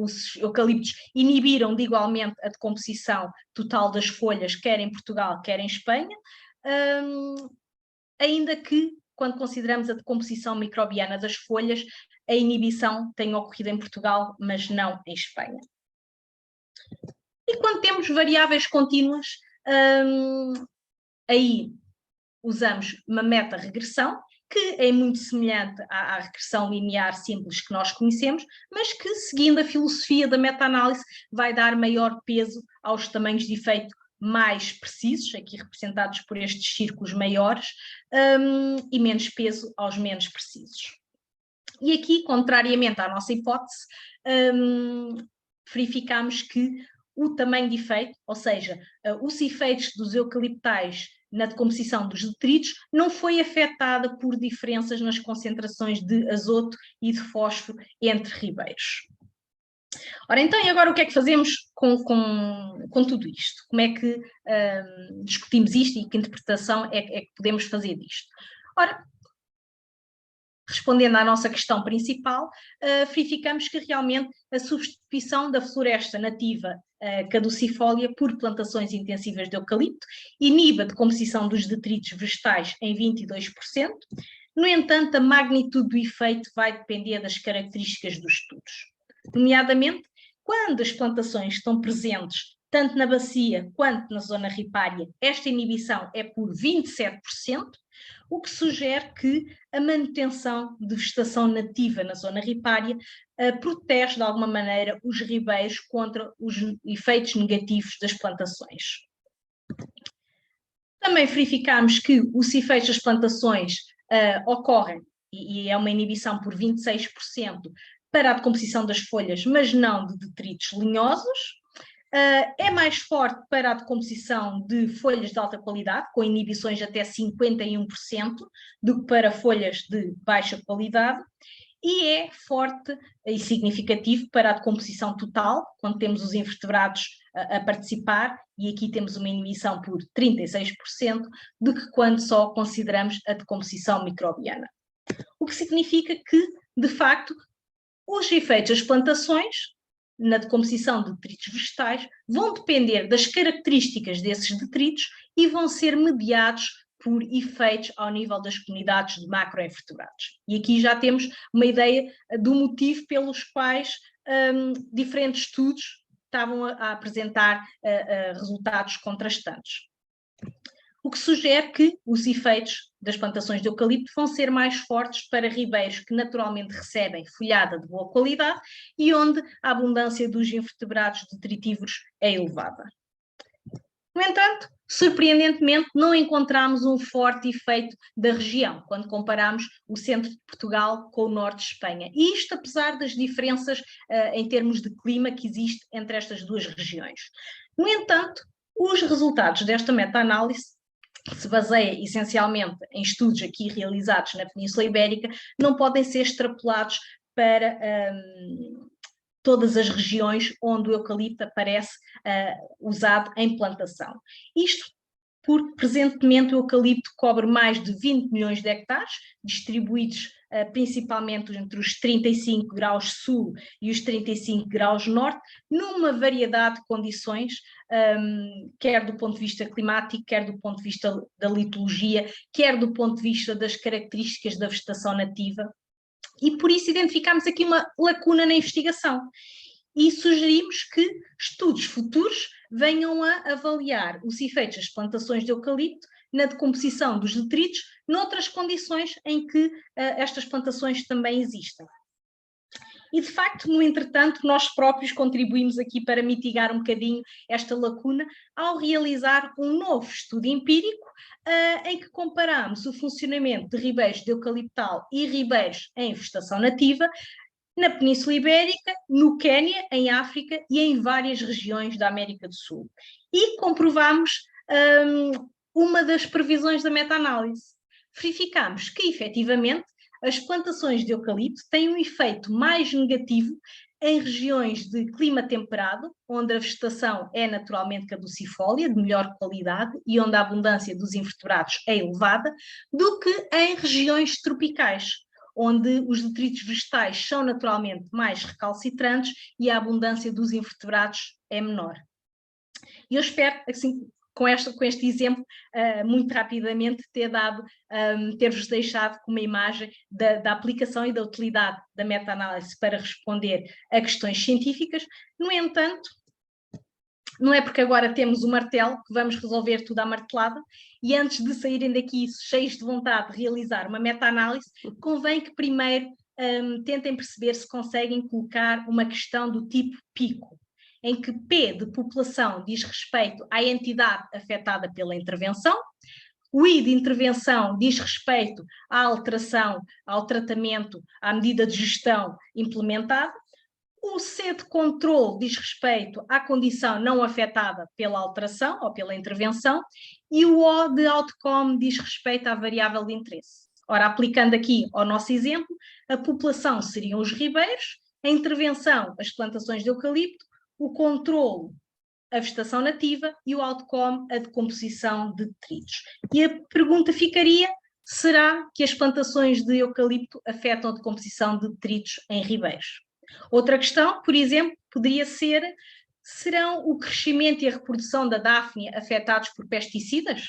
Os eucaliptos inibiram de igualmente a decomposição total das folhas, quer em Portugal, quer em Espanha, ainda que, quando consideramos a decomposição microbiana das folhas, a inibição tem ocorrido em Portugal, mas não em Espanha. E quando temos variáveis contínuas, aí usamos uma meta-regressão, que é muito semelhante à regressão linear simples que nós conhecemos, mas que, seguindo a filosofia da meta-análise, vai dar maior peso aos tamanhos de efeito mais precisos, aqui representados por estes círculos maiores, e menos peso aos menos precisos. E aqui, contrariamente à nossa hipótese, verificamos que o tamanho de efeito, ou seja, os efeitos dos eucaliptais na decomposição dos detritos, não foi afetada por diferenças nas concentrações de azoto e de fósforo entre ribeiros. Ora, então, e agora o que é que fazemos com tudo isto? Como é que discutimos isto e que interpretação é que podemos fazer disto? Ora, respondendo à nossa questão principal, verificamos que realmente a substituição da floresta nativa caducifólia por plantações intensivas de eucalipto inibe a decomposição dos detritos vegetais em 22%. No entanto, a magnitude do efeito vai depender das características dos estudos. Nomeadamente, quando as plantações estão presentes tanto na bacia quanto na zona ripária, esta inibição é por 27%, o que sugere que a manutenção de vegetação nativa na zona ripária protege de alguma maneira os ribeiros contra os efeitos negativos das plantações. Também verificamos que os efeitos das plantações ocorrem, e é uma inibição por 26%, para a decomposição das folhas, mas não de detritos lenhosos. É mais forte para a decomposição de folhas de alta qualidade, com inibições de até 51%, do que para folhas de baixa qualidade, e é forte e significativo para a decomposição total, quando temos os invertebrados a participar, e aqui temos uma inibição por 36%, do que quando só consideramos a decomposição microbiana. O que significa que, de facto, os efeitos das plantações na decomposição de detritos vegetais vão depender das características desses detritos e vão ser mediados por efeitos ao nível das comunidades de macroinvertebrados. E aqui já temos uma ideia do motivo pelos quais diferentes estudos estavam a apresentar resultados contrastantes. O que sugere que os efeitos das plantações de eucalipto vão ser mais fortes para ribeiros que naturalmente recebem folhada de boa qualidade e onde a abundância dos invertebrados detritívoros é elevada. No entanto, surpreendentemente, não encontramos um forte efeito da região, quando comparamos o centro de Portugal com o norte de Espanha. E isto apesar das diferenças em termos de clima que existe entre estas duas regiões. No entanto, os resultados desta meta-análise, que se baseia essencialmente em estudos aqui realizados na Península Ibérica, não podem ser extrapolados para todas as regiões onde o eucalipto aparece usado em plantação. Isto porque, presentemente, o eucalipto cobre mais de 20 milhões de hectares, distribuídos principalmente entre os 35 graus sul e os 35 graus norte, numa variedade de condições, quer do ponto de vista climático, quer do ponto de vista da litologia, quer do ponto de vista das características da vegetação nativa. E por isso identificamos aqui uma lacuna na investigação. e sugerimos que estudos futuros venham a avaliar os efeitos das plantações de eucalipto na decomposição dos detritos noutras condições em que estas plantações também existem. E, de facto, no entretanto, nós próprios contribuímos aqui para mitigar um bocadinho esta lacuna ao realizar um novo estudo empírico em que comparamos o funcionamento de ribeiros de eucaliptal e ribeiros em vegetação nativa na Península Ibérica, no Quénia, em África e em várias regiões da América do Sul. E comprovamos uma das previsões da meta-análise. Verificamos que, efetivamente, as plantações de eucalipto têm um efeito mais negativo em regiões de clima temperado, onde a vegetação é naturalmente caducifólia, de melhor qualidade e onde a abundância dos invertebrados é elevada, do que em regiões tropicais, onde os detritos vegetais são naturalmente mais recalcitrantes e a abundância dos invertebrados é menor. E eu espero, assim, com este exemplo, muito rapidamente ter-vos deixado com uma imagem da aplicação e da utilidade da meta-análise para responder a questões científicas. No entanto, não é porque agora temos o martelo que vamos resolver tudo à martelada, e antes de saírem daqui cheios de vontade de realizar uma meta-análise, convém que primeiro tentem perceber se conseguem colocar uma questão do tipo pico, em que P de população diz respeito à entidade afetada pela intervenção, o I de intervenção diz respeito à alteração, ao tratamento, à medida de gestão implementada, o C de controle diz respeito à condição não afetada pela alteração ou pela intervenção, e o O de outcome diz respeito à variável de interesse. Ora, aplicando aqui ao nosso exemplo, a população seriam os ribeiros, a intervenção, as plantações de eucalipto, o controlo, a vegetação nativa, e o outcome, a decomposição de detritos. E a pergunta ficaria: será que as plantações de eucalipto afetam a decomposição de detritos em ribeiros? Outra questão, por exemplo, poderia ser: serão o crescimento e a reprodução da dáfnia afetados por pesticidas?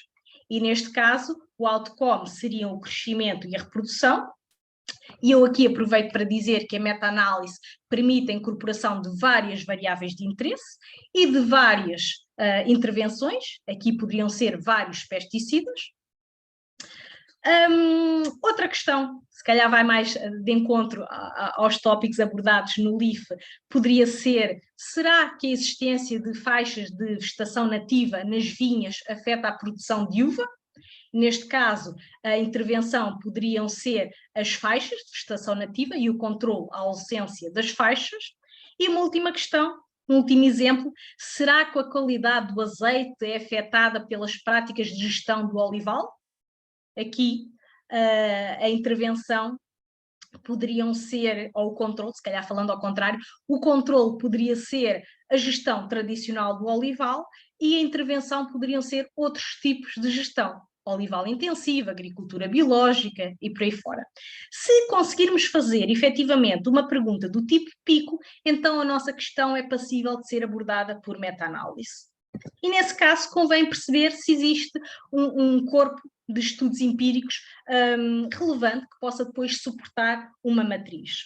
E neste caso, o outcome seriam o crescimento e a reprodução. E eu aqui aproveito para dizer que a meta-análise permite a incorporação de várias variáveis de interesse e de várias intervenções. Aqui poderiam ser vários pesticidas. Outra questão, se calhar vai mais de encontro aos tópicos abordados no LIF, poderia ser: será que a existência de faixas de vegetação nativa nas vinhas afeta a produção de uva? Neste caso, a intervenção poderiam ser as faixas de vegetação nativa e o controle à ausência das faixas. E uma última questão, um último exemplo: será que a qualidade do azeite é afetada pelas práticas de gestão do olival? Aqui a intervenção poderiam ser, ou o controle, se calhar falando ao contrário, o controle poderia ser a gestão tradicional do olival e a intervenção poderiam ser outros tipos de gestão: olival intensivo, agricultura biológica e por aí fora. Se conseguirmos fazer efetivamente uma pergunta do tipo pico, então a nossa questão é passível de ser abordada por meta-análise. E nesse caso convém perceber se existe um corpo de estudos empíricos relevante que possa depois suportar uma matriz.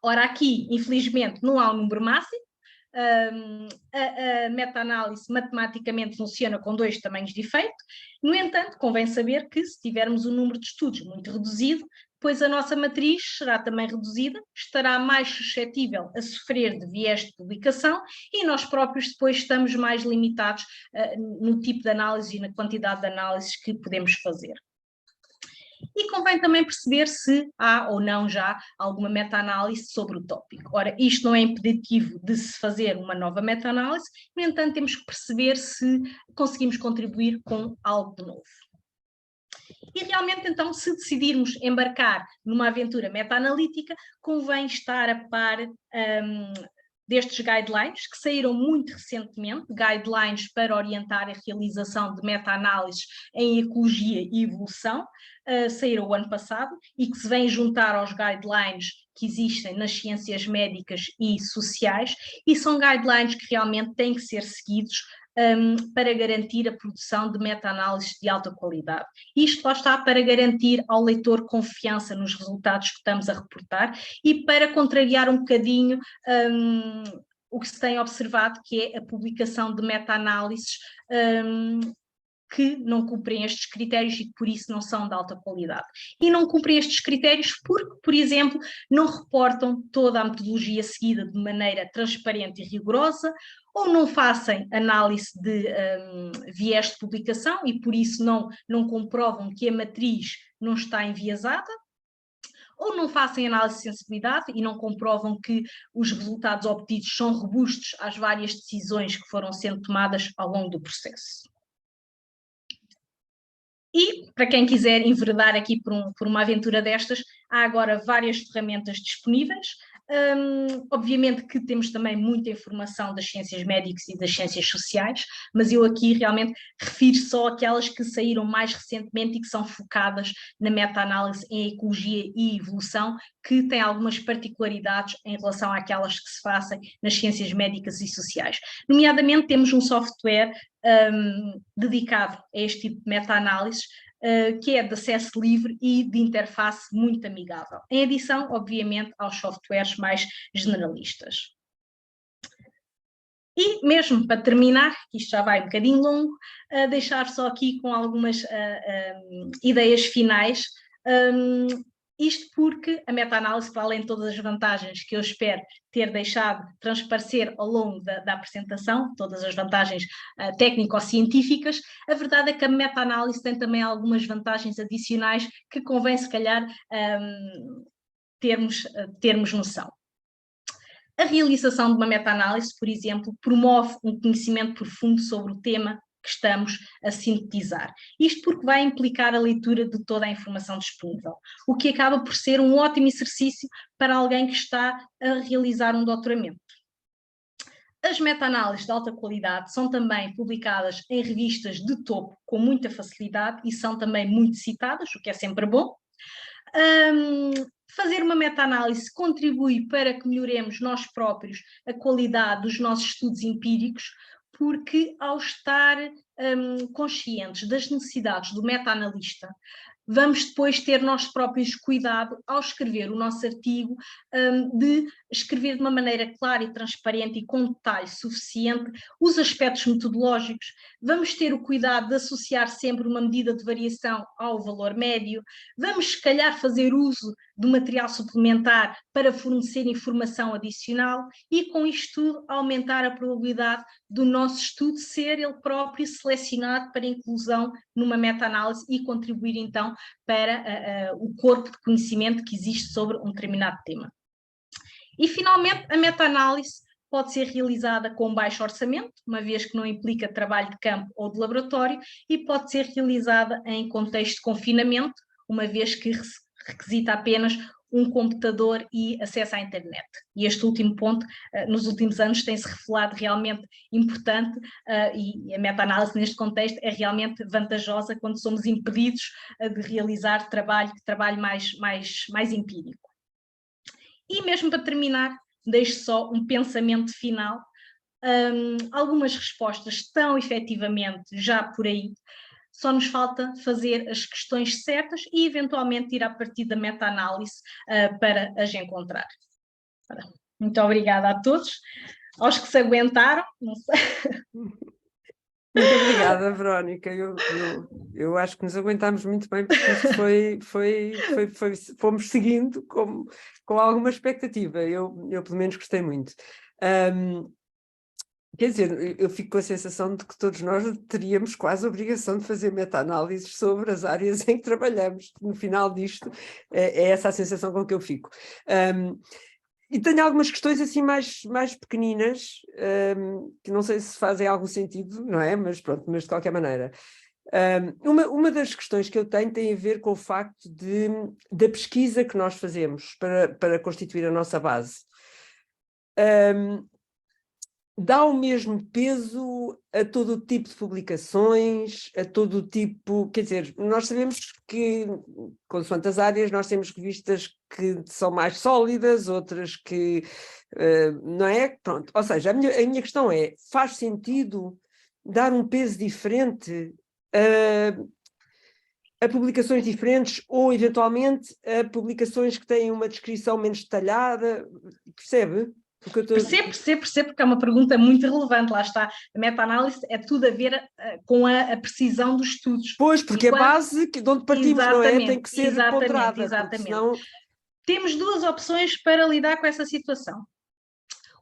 Ora, aqui, infelizmente, não há um número máximo. A meta-análise matematicamente funciona com 2 tamanhos de efeito. No entanto, convém saber que, se tivermos um número de estudos muito reduzido, pois a nossa matriz será também reduzida, estará mais suscetível a sofrer de viés de publicação e nós próprios depois estamos mais limitados no tipo de análise e na quantidade de análises que podemos fazer. E convém também perceber se há ou não já alguma meta-análise sobre o tópico. Ora, isto não é impeditivo de se fazer uma nova meta-análise, no entanto, temos que perceber se conseguimos contribuir com algo de novo. E realmente, então, se decidirmos embarcar numa aventura meta-analítica, convém estar a par destes guidelines, que saíram muito recentemente, guidelines para orientar a realização de meta-análises em ecologia e evolução, saíram o ano passado e que se vêm juntar aos guidelines que existem nas ciências médicas e sociais, e são guidelines que realmente têm que ser seguidos para garantir a produção de meta-análises de alta qualidade. Isto lá está para garantir ao leitor confiança nos resultados que estamos a reportar e para contrariar um bocadinho o que se tem observado, que é a publicação de meta-análises que não cumprem estes critérios e que por isso não são de alta qualidade. E não cumprem estes critérios porque, por exemplo, não reportam toda a metodologia seguida de maneira transparente e rigorosa, ou não fazem análise de viés de publicação e por isso não comprovam que a matriz não está enviesada, ou não fazem análise de sensibilidade e não comprovam que os resultados obtidos são robustos às várias decisões que foram sendo tomadas ao longo do processo. E, para quem quiser enveredar aqui por uma aventura destas, há agora várias ferramentas disponíveis. Obviamente que temos também muita informação das ciências médicas e das ciências sociais, mas eu aqui realmente refiro só aquelas que saíram mais recentemente e que são focadas na meta-análise em ecologia e evolução, que têm algumas particularidades em relação àquelas que se fazem nas ciências médicas e sociais. Nomeadamente, temos um software dedicado a este tipo de meta-análises, que é de acesso livre e de interface muito amigável, em adição, obviamente, aos softwares mais generalistas. E mesmo para terminar, isto já vai um bocadinho longo, deixar só aqui com algumas ideias finais, isto porque a meta-análise, para além de todas as vantagens que eu espero ter deixado transparecer ao longo da apresentação, todas as vantagens técnico-científicas, a verdade é que a meta-análise tem também algumas vantagens adicionais que convém, se calhar, termos noção. A realização de uma meta-análise, por exemplo, promove um conhecimento profundo sobre o tema que estamos a sintetizar. Isto porque vai implicar a leitura de toda a informação disponível, o que acaba por ser um ótimo exercício para alguém que está a realizar um doutoramento. As meta-análises de alta qualidade são também publicadas em revistas de topo com muita facilidade e são também muito citadas, o que é sempre bom. Fazer uma meta-análise contribui para que melhoremos nós próprios a qualidade dos nossos estudos empíricos, porque ao estar conscientes das necessidades do meta-analista, vamos depois ter nós próprios cuidado ao escrever o nosso artigo, de escrever de uma maneira clara e transparente e com detalhe suficiente os aspectos metodológicos. Vamos ter o cuidado de associar sempre uma medida de variação ao valor médio. Vamos, se calhar, fazer uso do material suplementar para fornecer informação adicional e, com isto tudo, aumentar a probabilidade do nosso estudo ser ele próprio selecionado para inclusão numa meta-análise e contribuir, então, para o corpo de conhecimento que existe sobre um determinado tema. E, finalmente, a meta-análise pode ser realizada com baixo orçamento, uma vez que não implica trabalho de campo ou de laboratório, e pode ser realizada em contexto de confinamento, uma vez que requisita apenas um computador e acesso à internet. E este último ponto, nos últimos anos, tem-se revelado realmente importante, e a meta-análise neste contexto é realmente vantajosa quando somos impedidos de realizar trabalho mais empírico. E mesmo para terminar, deixo só um pensamento final. Algumas respostas estão efetivamente já por aí, só nos falta fazer as questões certas e eventualmente ir a partir da meta-análise para as encontrar. Muito obrigada a todos, aos que se aguentaram, não sei.
Muito obrigada, Verónica. Eu acho que nos aguentámos muito bem, porque isto fomos seguindo com alguma expectativa. Eu pelo menos gostei muito. Quer dizer, eu fico com a sensação de que todos nós teríamos quase a obrigação de fazer meta-análises sobre as áreas em que trabalhamos. No final disto, é essa a sensação com que eu fico. E tenho algumas questões assim mais pequeninas, que não sei se fazem algum sentido, não é? Mas pronto, mas de qualquer maneira. Uma das questões que eu tenho tem a ver com o facto da pesquisa que nós fazemos para constituir a nossa base. Dá o mesmo peso a todo o tipo de publicações, a todo o tipo... Quer dizer, nós sabemos que, consoante as áreas, nós temos revistas que são mais sólidas, outras que... não é? Pronto. Ou seja, a minha questão é, faz sentido dar um peso diferente a publicações diferentes ou, eventualmente, a publicações que têm uma descrição menos detalhada? Percebe?
Percebo, porque é uma pergunta muito relevante, lá está. A meta-análise é tudo a ver com a precisão dos estudos.
Pois, porque a base de onde partimos, não é? Tem que ser ponderada,
exatamente.
senão...
Temos duas opções para lidar com essa situação.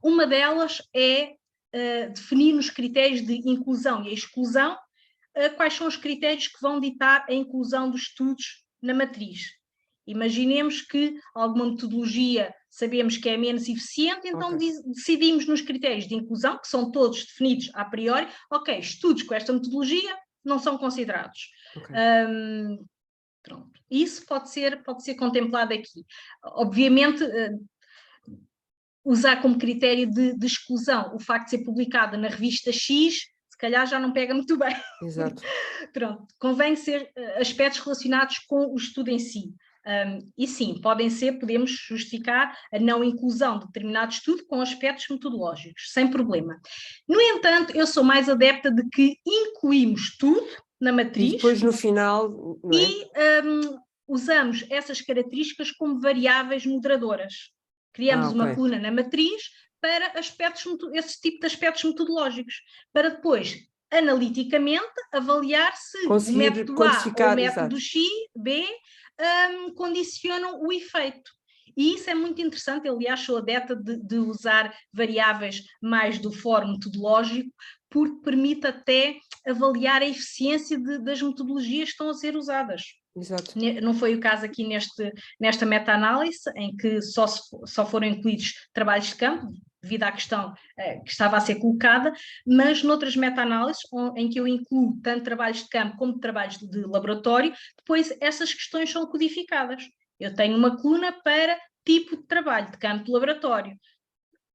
Uma delas é definir nos critérios de inclusão e exclusão quais são os critérios que vão ditar a inclusão dos estudos na matriz. Imaginemos que alguma metodologia sabemos que é menos eficiente, então decidimos nos critérios de inclusão, que são todos definidos a priori, ok, estudos com esta metodologia não são considerados. Pronto. Isso pode ser contemplado aqui. Obviamente, usar como critério de exclusão o facto de ser publicado na revista X, se calhar já não pega muito bem.
Exato.
Pronto, convém ser aspectos relacionados com o estudo em si. E sim, podemos justificar a não inclusão de determinado estudo com aspectos metodológicos, sem problema. No entanto, eu sou mais adepta de que incluímos tudo na matriz.
E depois no final... Não é?
E usamos essas características como variáveis moderadoras. Criamos uma coluna na matriz para esse tipo de aspectos metodológicos, para depois, analiticamente, avaliar se o método A ou o método X, B, condicionam o efeito. E isso é muito interessante, aliás, sou adepta de usar variáveis mais do fórum metodológico, porque permite até avaliar a eficiência das metodologias que estão a ser usadas.
Exato.
Não foi o caso aqui nesta meta-análise, em que só foram incluídos trabalhos de campo, devido à questão que estava a ser colocada, mas noutras meta-análises, em que eu incluo tanto trabalhos de campo como trabalhos de laboratório, depois essas questões são codificadas. Eu tenho uma coluna para tipo de trabalho, de campo de laboratório,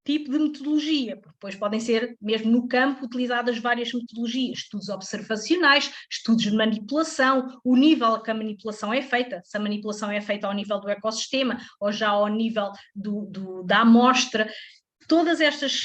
tipo de metodologia, porque depois podem ser, mesmo no campo, utilizadas várias metodologias, estudos observacionais, estudos de manipulação, o nível que a manipulação é feita, se a manipulação é feita ao nível do ecossistema ou já ao nível da amostra. Todas estas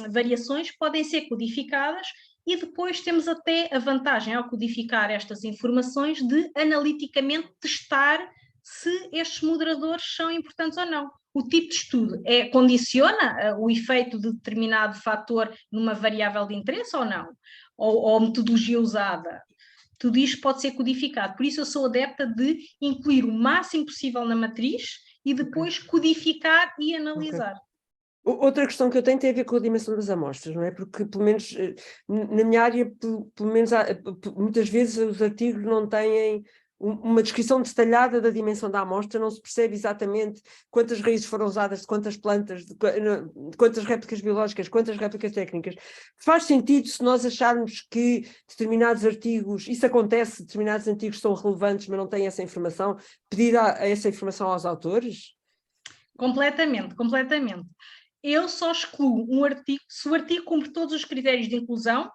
variações podem ser codificadas e depois temos até a vantagem, ao codificar estas informações, de analiticamente testar se estes moderadores são importantes ou não. O tipo de estudo condiciona o efeito de determinado fator numa variável de interesse ou não? Ou a metodologia usada? Tudo isto pode ser codificado. Por isso eu sou adepta de incluir o máximo possível na matriz e depois codificar e analisar.
Outra questão que eu tenho tem a ver com a dimensão das amostras, não é? Porque, pelo menos, na minha área, pelo menos, muitas vezes os artigos não têm uma descrição detalhada da dimensão da amostra, não se percebe exatamente quantas raízes foram usadas, de quantas plantas, de quantas réplicas biológicas, quantas réplicas técnicas. Faz sentido, se nós acharmos que determinados artigos, isso acontece, determinados artigos são relevantes, mas não têm essa informação, pedir essa informação aos autores?
Completamente. Eu só excluo um artigo, se o artigo cumpre todos os critérios de inclusão,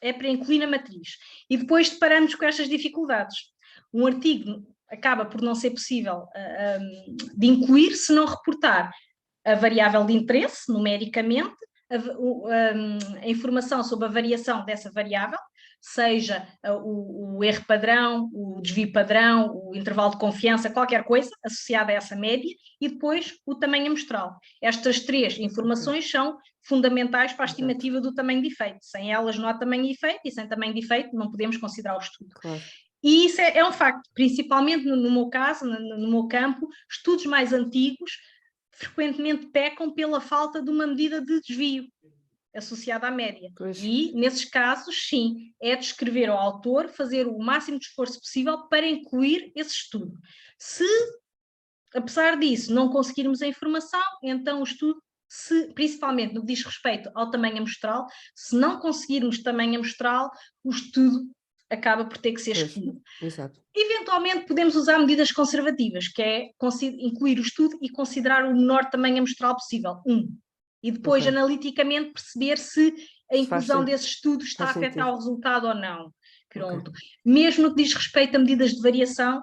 é para incluir na matriz. E depois deparamos com estas dificuldades. Um artigo acaba por não ser possível de incluir se não reportar a variável de interesse, numericamente, a informação sobre a variação dessa variável, seja o erro padrão, o desvio padrão, o intervalo de confiança, qualquer coisa associada a essa média, e depois o tamanho amostral. Estas três informações são fundamentais para a estimativa do tamanho de efeito. Sem elas não há tamanho de efeito, e sem tamanho de efeito não podemos considerar o estudo.
Claro.
E isso é um facto, principalmente no meu caso, no meu campo, estudos mais antigos frequentemente pecam pela falta de uma medida de desvio associada à média.
Pois.
E, nesses casos, sim, é descrever ao autor, fazer o máximo de esforço possível para incluir esse estudo. Se, apesar disso, não conseguirmos a informação, então o estudo, principalmente no que diz respeito ao tamanho amostral, se não conseguirmos tamanho amostral, o estudo acaba por ter que ser excluído.
Exato.
Eventualmente podemos usar medidas conservativas, que é incluir o estudo e considerar o menor tamanho amostral possível, 1. E depois, analiticamente, perceber se a inclusão desse estudo está a afetar o resultado ou não. Pronto. Mesmo no que diz respeito a medidas de variação,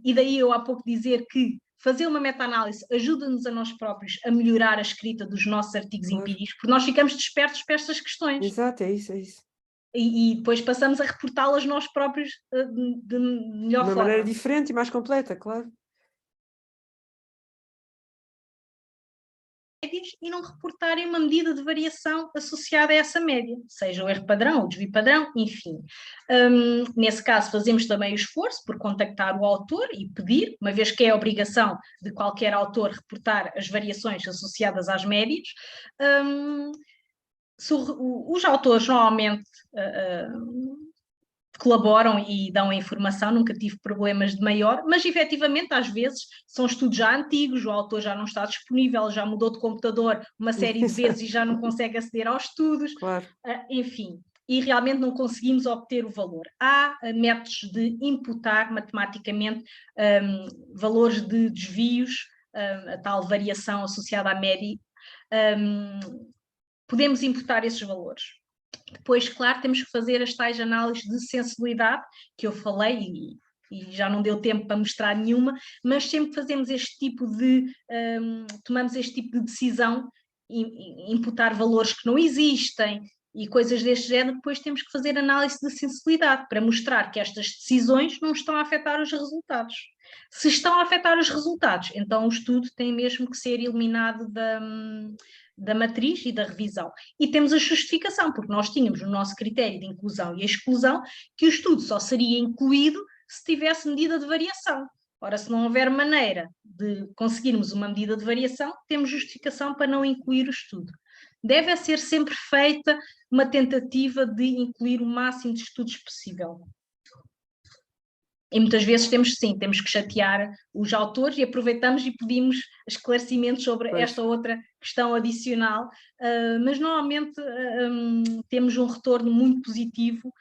e daí eu há pouco dizer que fazer uma meta-análise ajuda-nos a nós próprios a melhorar a escrita dos nossos artigos
Claro.
empíricos, porque nós ficamos despertos para estas questões.
Exato, é isso, é isso.
E depois passamos a reportá-las nós próprios de melhor
De uma
forma.
maneira diferente e mais completa, claro.
E não reportarem uma medida de variação associada a essa média, seja o erro padrão, o desvio padrão, enfim. Nesse caso, fazemos também o esforço por contactar o autor e pedir, uma vez que é a obrigação de qualquer autor reportar as variações associadas às médias. Os autores normalmente colaboram e dão a informação, nunca tive problemas de maior, mas efetivamente às vezes são estudos já antigos, o autor já não está disponível, já mudou de computador uma série de vezes e já não consegue aceder aos estudos,
claro.
Enfim, e realmente não conseguimos obter o valor. Há métodos de imputar matematicamente valores de desvios, a tal variação associada à média, podemos imputar esses valores. Depois, claro, temos que fazer as tais análises de sensibilidade, que eu falei e já não deu tempo para mostrar nenhuma, mas sempre fazemos este tipo de, tomamos este tipo de decisão, imputar valores que não existem e coisas deste género, depois temos que fazer análise de sensibilidade para mostrar que estas decisões não estão a afetar os resultados. Se estão a afetar os resultados, então o estudo tem mesmo que ser eliminado da matriz e da revisão. E temos a justificação, porque nós tínhamos no nosso critério de inclusão e exclusão que o estudo só seria incluído se tivesse medida de variação. Ora, se não houver maneira de conseguirmos uma medida de variação, temos justificação para não incluir o estudo. Deve ser sempre feita uma tentativa de incluir o máximo de estudos possível. E muitas vezes temos que chatear os autores e aproveitamos e pedimos esclarecimentos sobre esta outra questão adicional, mas normalmente temos um retorno muito positivo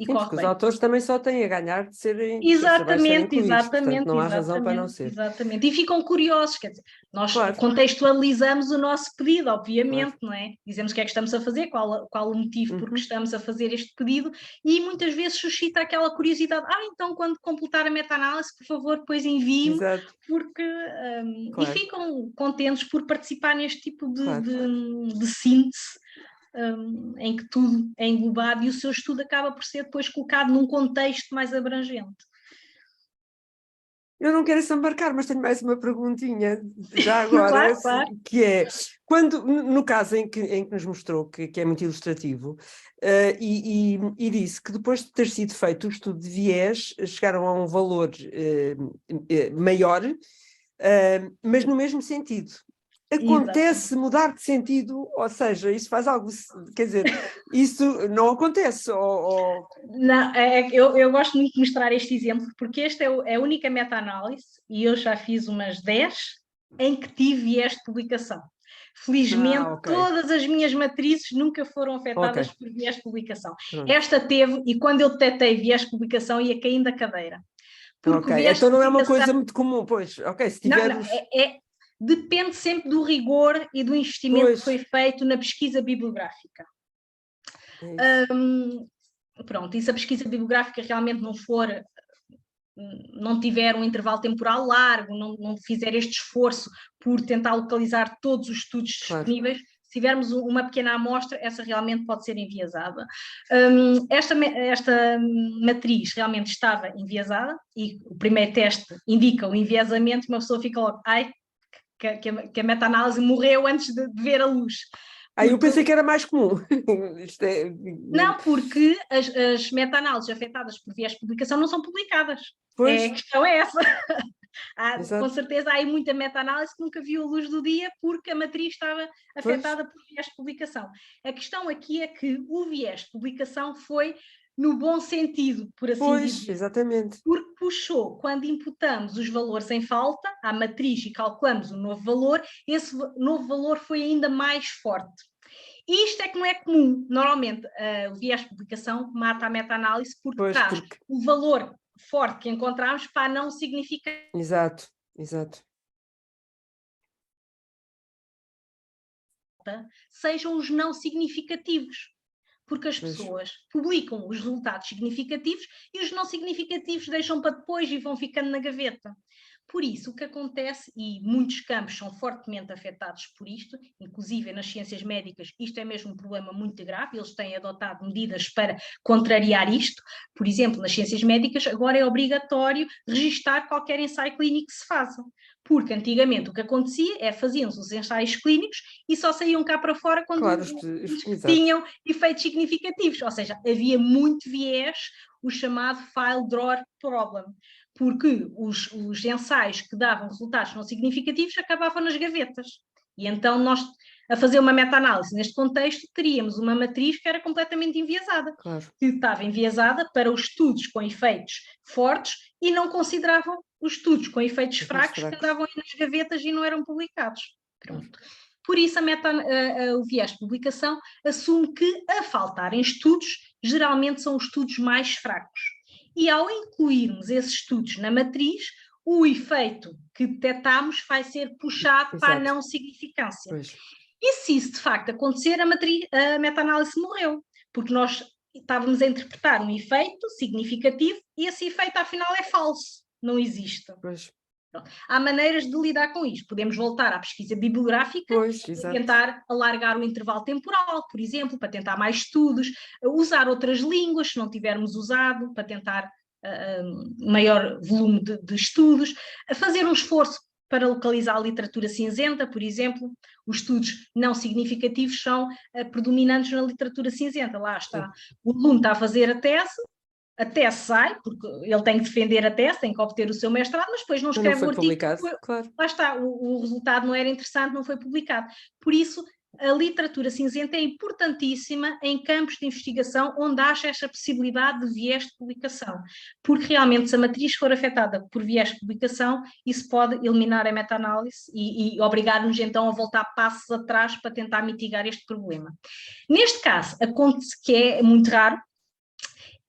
e
sim, porque os autores também só têm a ganhar de serem incluídos, portanto não há razão para não ser.
Exatamente, e ficam curiosos, quer dizer, nós
claro.
contextualizamos o nosso pedido, obviamente, não é? Dizemos o que é que estamos a fazer, qual o motivo por que estamos a fazer este pedido, e muitas vezes suscita aquela curiosidade, então quando completar a meta-análise, por favor, depois envie-me, porque e ficam contentes por participar neste tipo de síntese, em que tudo é englobado e o seu estudo acaba por ser depois colocado num contexto mais abrangente.
Eu não quero embarcar, mas tenho mais uma perguntinha já agora, claro. Que é, quando, no caso em que nos mostrou, que é muito ilustrativo, e disse que depois de ter sido feito o estudo de viés, chegaram a um valor maior, mas no mesmo sentido. Acontece mudar de sentido, ou seja, isso faz algo, quer dizer, isso não acontece.
Não, eu gosto muito de mostrar este exemplo, porque esta é a única meta-análise, e eu já fiz umas 10, em que tive viés de publicação. Felizmente, todas as minhas matrizes nunca foram afetadas por viés de publicação. Pronto. Esta teve, e quando eu detectei viés de publicação, ia caindo da cadeira.
Porque então não é uma coisa muito comum, pois, se tivermos...
Depende sempre do rigor e do investimento que foi feito na pesquisa bibliográfica. Pronto, e se a pesquisa bibliográfica realmente não tiver um intervalo temporal largo, não fizer este esforço por tentar localizar todos os estudos disponíveis, se tivermos uma pequena amostra, essa realmente pode ser enviesada. Esta matriz realmente estava enviesada e o primeiro teste indica o enviesamento e uma pessoa fica logo, que a meta-análise morreu antes de ver a luz.
Eu pensei que era mais comum.
Não, porque as meta-análises afetadas por viés de publicação não são publicadas. A questão é essa. Com certeza há aí muita meta-análise que nunca viu a luz do dia porque a matriz estava afetada por viés de publicação. A questão aqui é que o viés de publicação foi no bom sentido, por assim dizer.
Exatamente.
Porque puxou, quando imputamos os valores em falta à matriz e calculamos o novo valor, esse novo valor foi ainda mais forte. Isto é que não é comum. Normalmente, o viés de publicação mata a meta-análise porque traz o valor forte que encontramos para não significar...
Exato.
Sejam os não significativos. porque as pessoas publicam os resultados significativos e os não significativos deixam para depois e vão ficando na gaveta. Por isso, o que acontece, e muitos campos são fortemente afetados por isto, inclusive nas ciências médicas, isto é mesmo um problema muito grave, eles têm adotado medidas para contrariar isto. Por exemplo, nas ciências médicas, agora é obrigatório registar qualquer ensaio clínico que se faça. Porque antigamente o que acontecia é faziam-se os ensaios clínicos e só saíam cá para fora quando tinham efeitos significativos. Ou seja, havia muito viés, o chamado file drawer problem, porque os ensaios que davam resultados não significativos acabavam nas gavetas. E então nós, a fazer uma meta-análise neste contexto, teríamos uma matriz que era completamente enviesada, que estava enviesada para os estudos com efeitos fortes e não consideravam os estudos com efeitos fracos que andavam aí nas gavetas e não eram publicados. Pronto. Por isso, o viés de publicação assume que, a faltarem estudos, geralmente são os estudos mais fracos. E ao incluirmos esses estudos na matriz, o efeito que detectamos vai ser puxado para a não significância. E se isso de facto acontecer, a meta-análise morreu, porque nós estávamos a interpretar um efeito significativo e esse efeito afinal é falso, não existe. Há maneiras de lidar com isto. Podemos voltar à pesquisa bibliográfica e tentar alargar o intervalo temporal, por exemplo, para tentar mais estudos, usar outras línguas, se não tivermos usado, para tentar maior volume de estudos, fazer um esforço para localizar a literatura cinzenta, por exemplo. Os estudos não significativos são predominantes na literatura cinzenta. Lá está. O aluno está a fazer a tese sai, porque ele tem que defender a tese, tem que obter o seu mestrado, mas depois não escreve o artigo. Lá está, o resultado não era interessante, não foi publicado. Por isso, a literatura cinzenta é importantíssima em campos de investigação onde acha esta possibilidade de viés de publicação, porque realmente se a matriz for afetada por viés de publicação, isso pode eliminar a meta-análise e obrigar-nos então a voltar passos atrás para tentar mitigar este problema. Neste caso, acontece que é muito raro,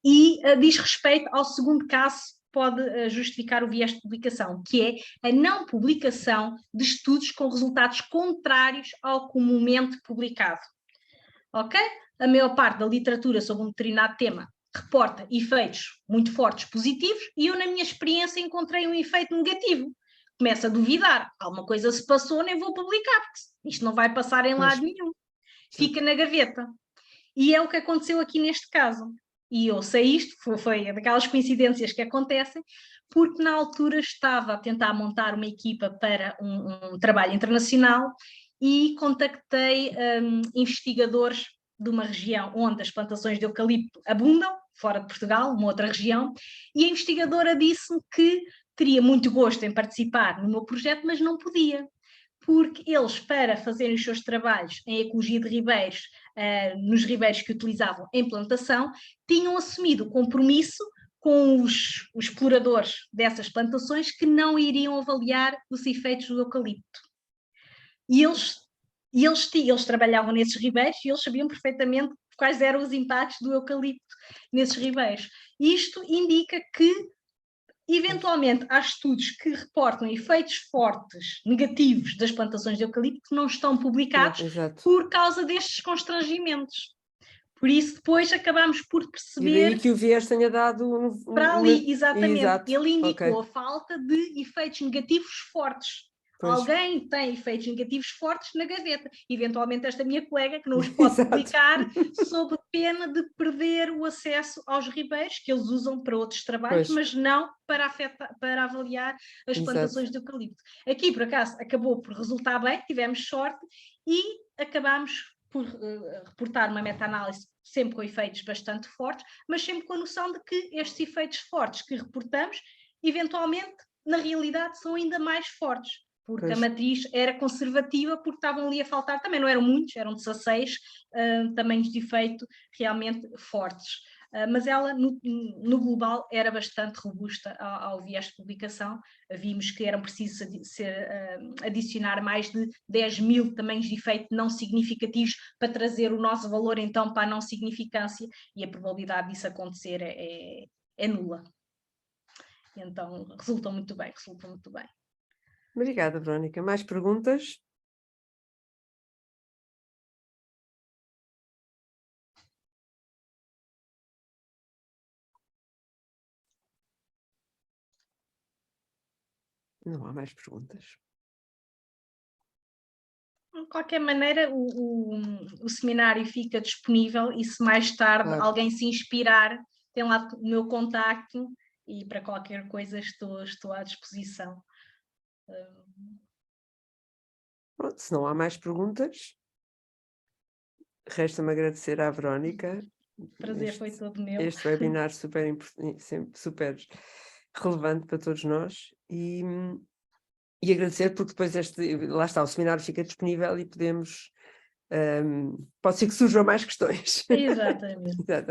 e diz respeito ao segundo caso que pode justificar o viés de publicação, que é a não publicação de estudos com resultados contrários ao comumente publicado. Ok? A maior parte da literatura sobre um determinado tema reporta efeitos muito fortes positivos e eu, na minha experiência, encontrei um efeito negativo. Começo a duvidar. Alguma coisa se passou, nem vou publicar, porque isto não vai passar em lado nenhum. Fica na gaveta. E é o que aconteceu aqui neste caso. E eu sei isto, foi daquelas coincidências que acontecem, porque na altura estava a tentar montar uma equipa para um trabalho internacional e contactei investigadores de uma região onde as plantações de eucalipto abundam, fora de Portugal, uma outra região, e a investigadora disse-me que teria muito gosto em participar no meu projeto, mas não podia, porque eles, para fazerem os seus trabalhos em ecologia de ribeiros, nos ribeiros que utilizavam em plantação, tinham assumido o compromisso com os exploradores dessas plantações que não iriam avaliar os efeitos do eucalipto. E eles trabalhavam nesses ribeiros e eles sabiam perfeitamente quais eram os impactos do eucalipto nesses ribeiros. Isto indica que eventualmente, há estudos que reportam efeitos fortes, negativos, das plantações de eucalipto que não estão publicados por causa destes constrangimentos. Por isso, depois acabamos por perceber...
E daí que o viés tenha dado...
Para ali, exatamente. Ele indicou a falta de efeitos negativos fortes. Alguém tem efeitos negativos fortes na gaveta. Eventualmente esta minha colega, que não os pode publicar, sob pena de perder o acesso aos ribeiros, que eles usam para outros trabalhos, mas não para avaliar as plantações de eucalipto. Aqui, por acaso, acabou por resultar bem, tivemos sorte e acabámos por reportar uma meta-análise sempre com efeitos bastante fortes, mas sempre com a noção de que estes efeitos fortes que reportamos, eventualmente, na realidade, são ainda mais fortes. Porque a matriz era conservativa, porque estavam ali a faltar, também não eram muitos, eram 16 tamanhos de efeito realmente fortes. Mas ela, no global, era bastante robusta ao viés de publicação. Vimos que eram precisos adicionar mais de 10.000 tamanhos de efeito não significativos para trazer o nosso valor, então, para a não significância, e a probabilidade disso acontecer é nula. Então, resulta muito bem.
Obrigada, Verónica. Mais perguntas? Não há mais perguntas.
De qualquer maneira, o seminário fica disponível e se mais tarde alguém se inspirar, tem lá o meu contacto e para qualquer coisa estou à disposição.
Pronto, se não há mais perguntas, resta-me agradecer à Verónica.
O prazer foi todo meu.
Este webinar super relevante para todos nós e agradecer porque depois lá está, o seminário fica disponível e podemos, pode ser que surjam mais questões.
Exatamente.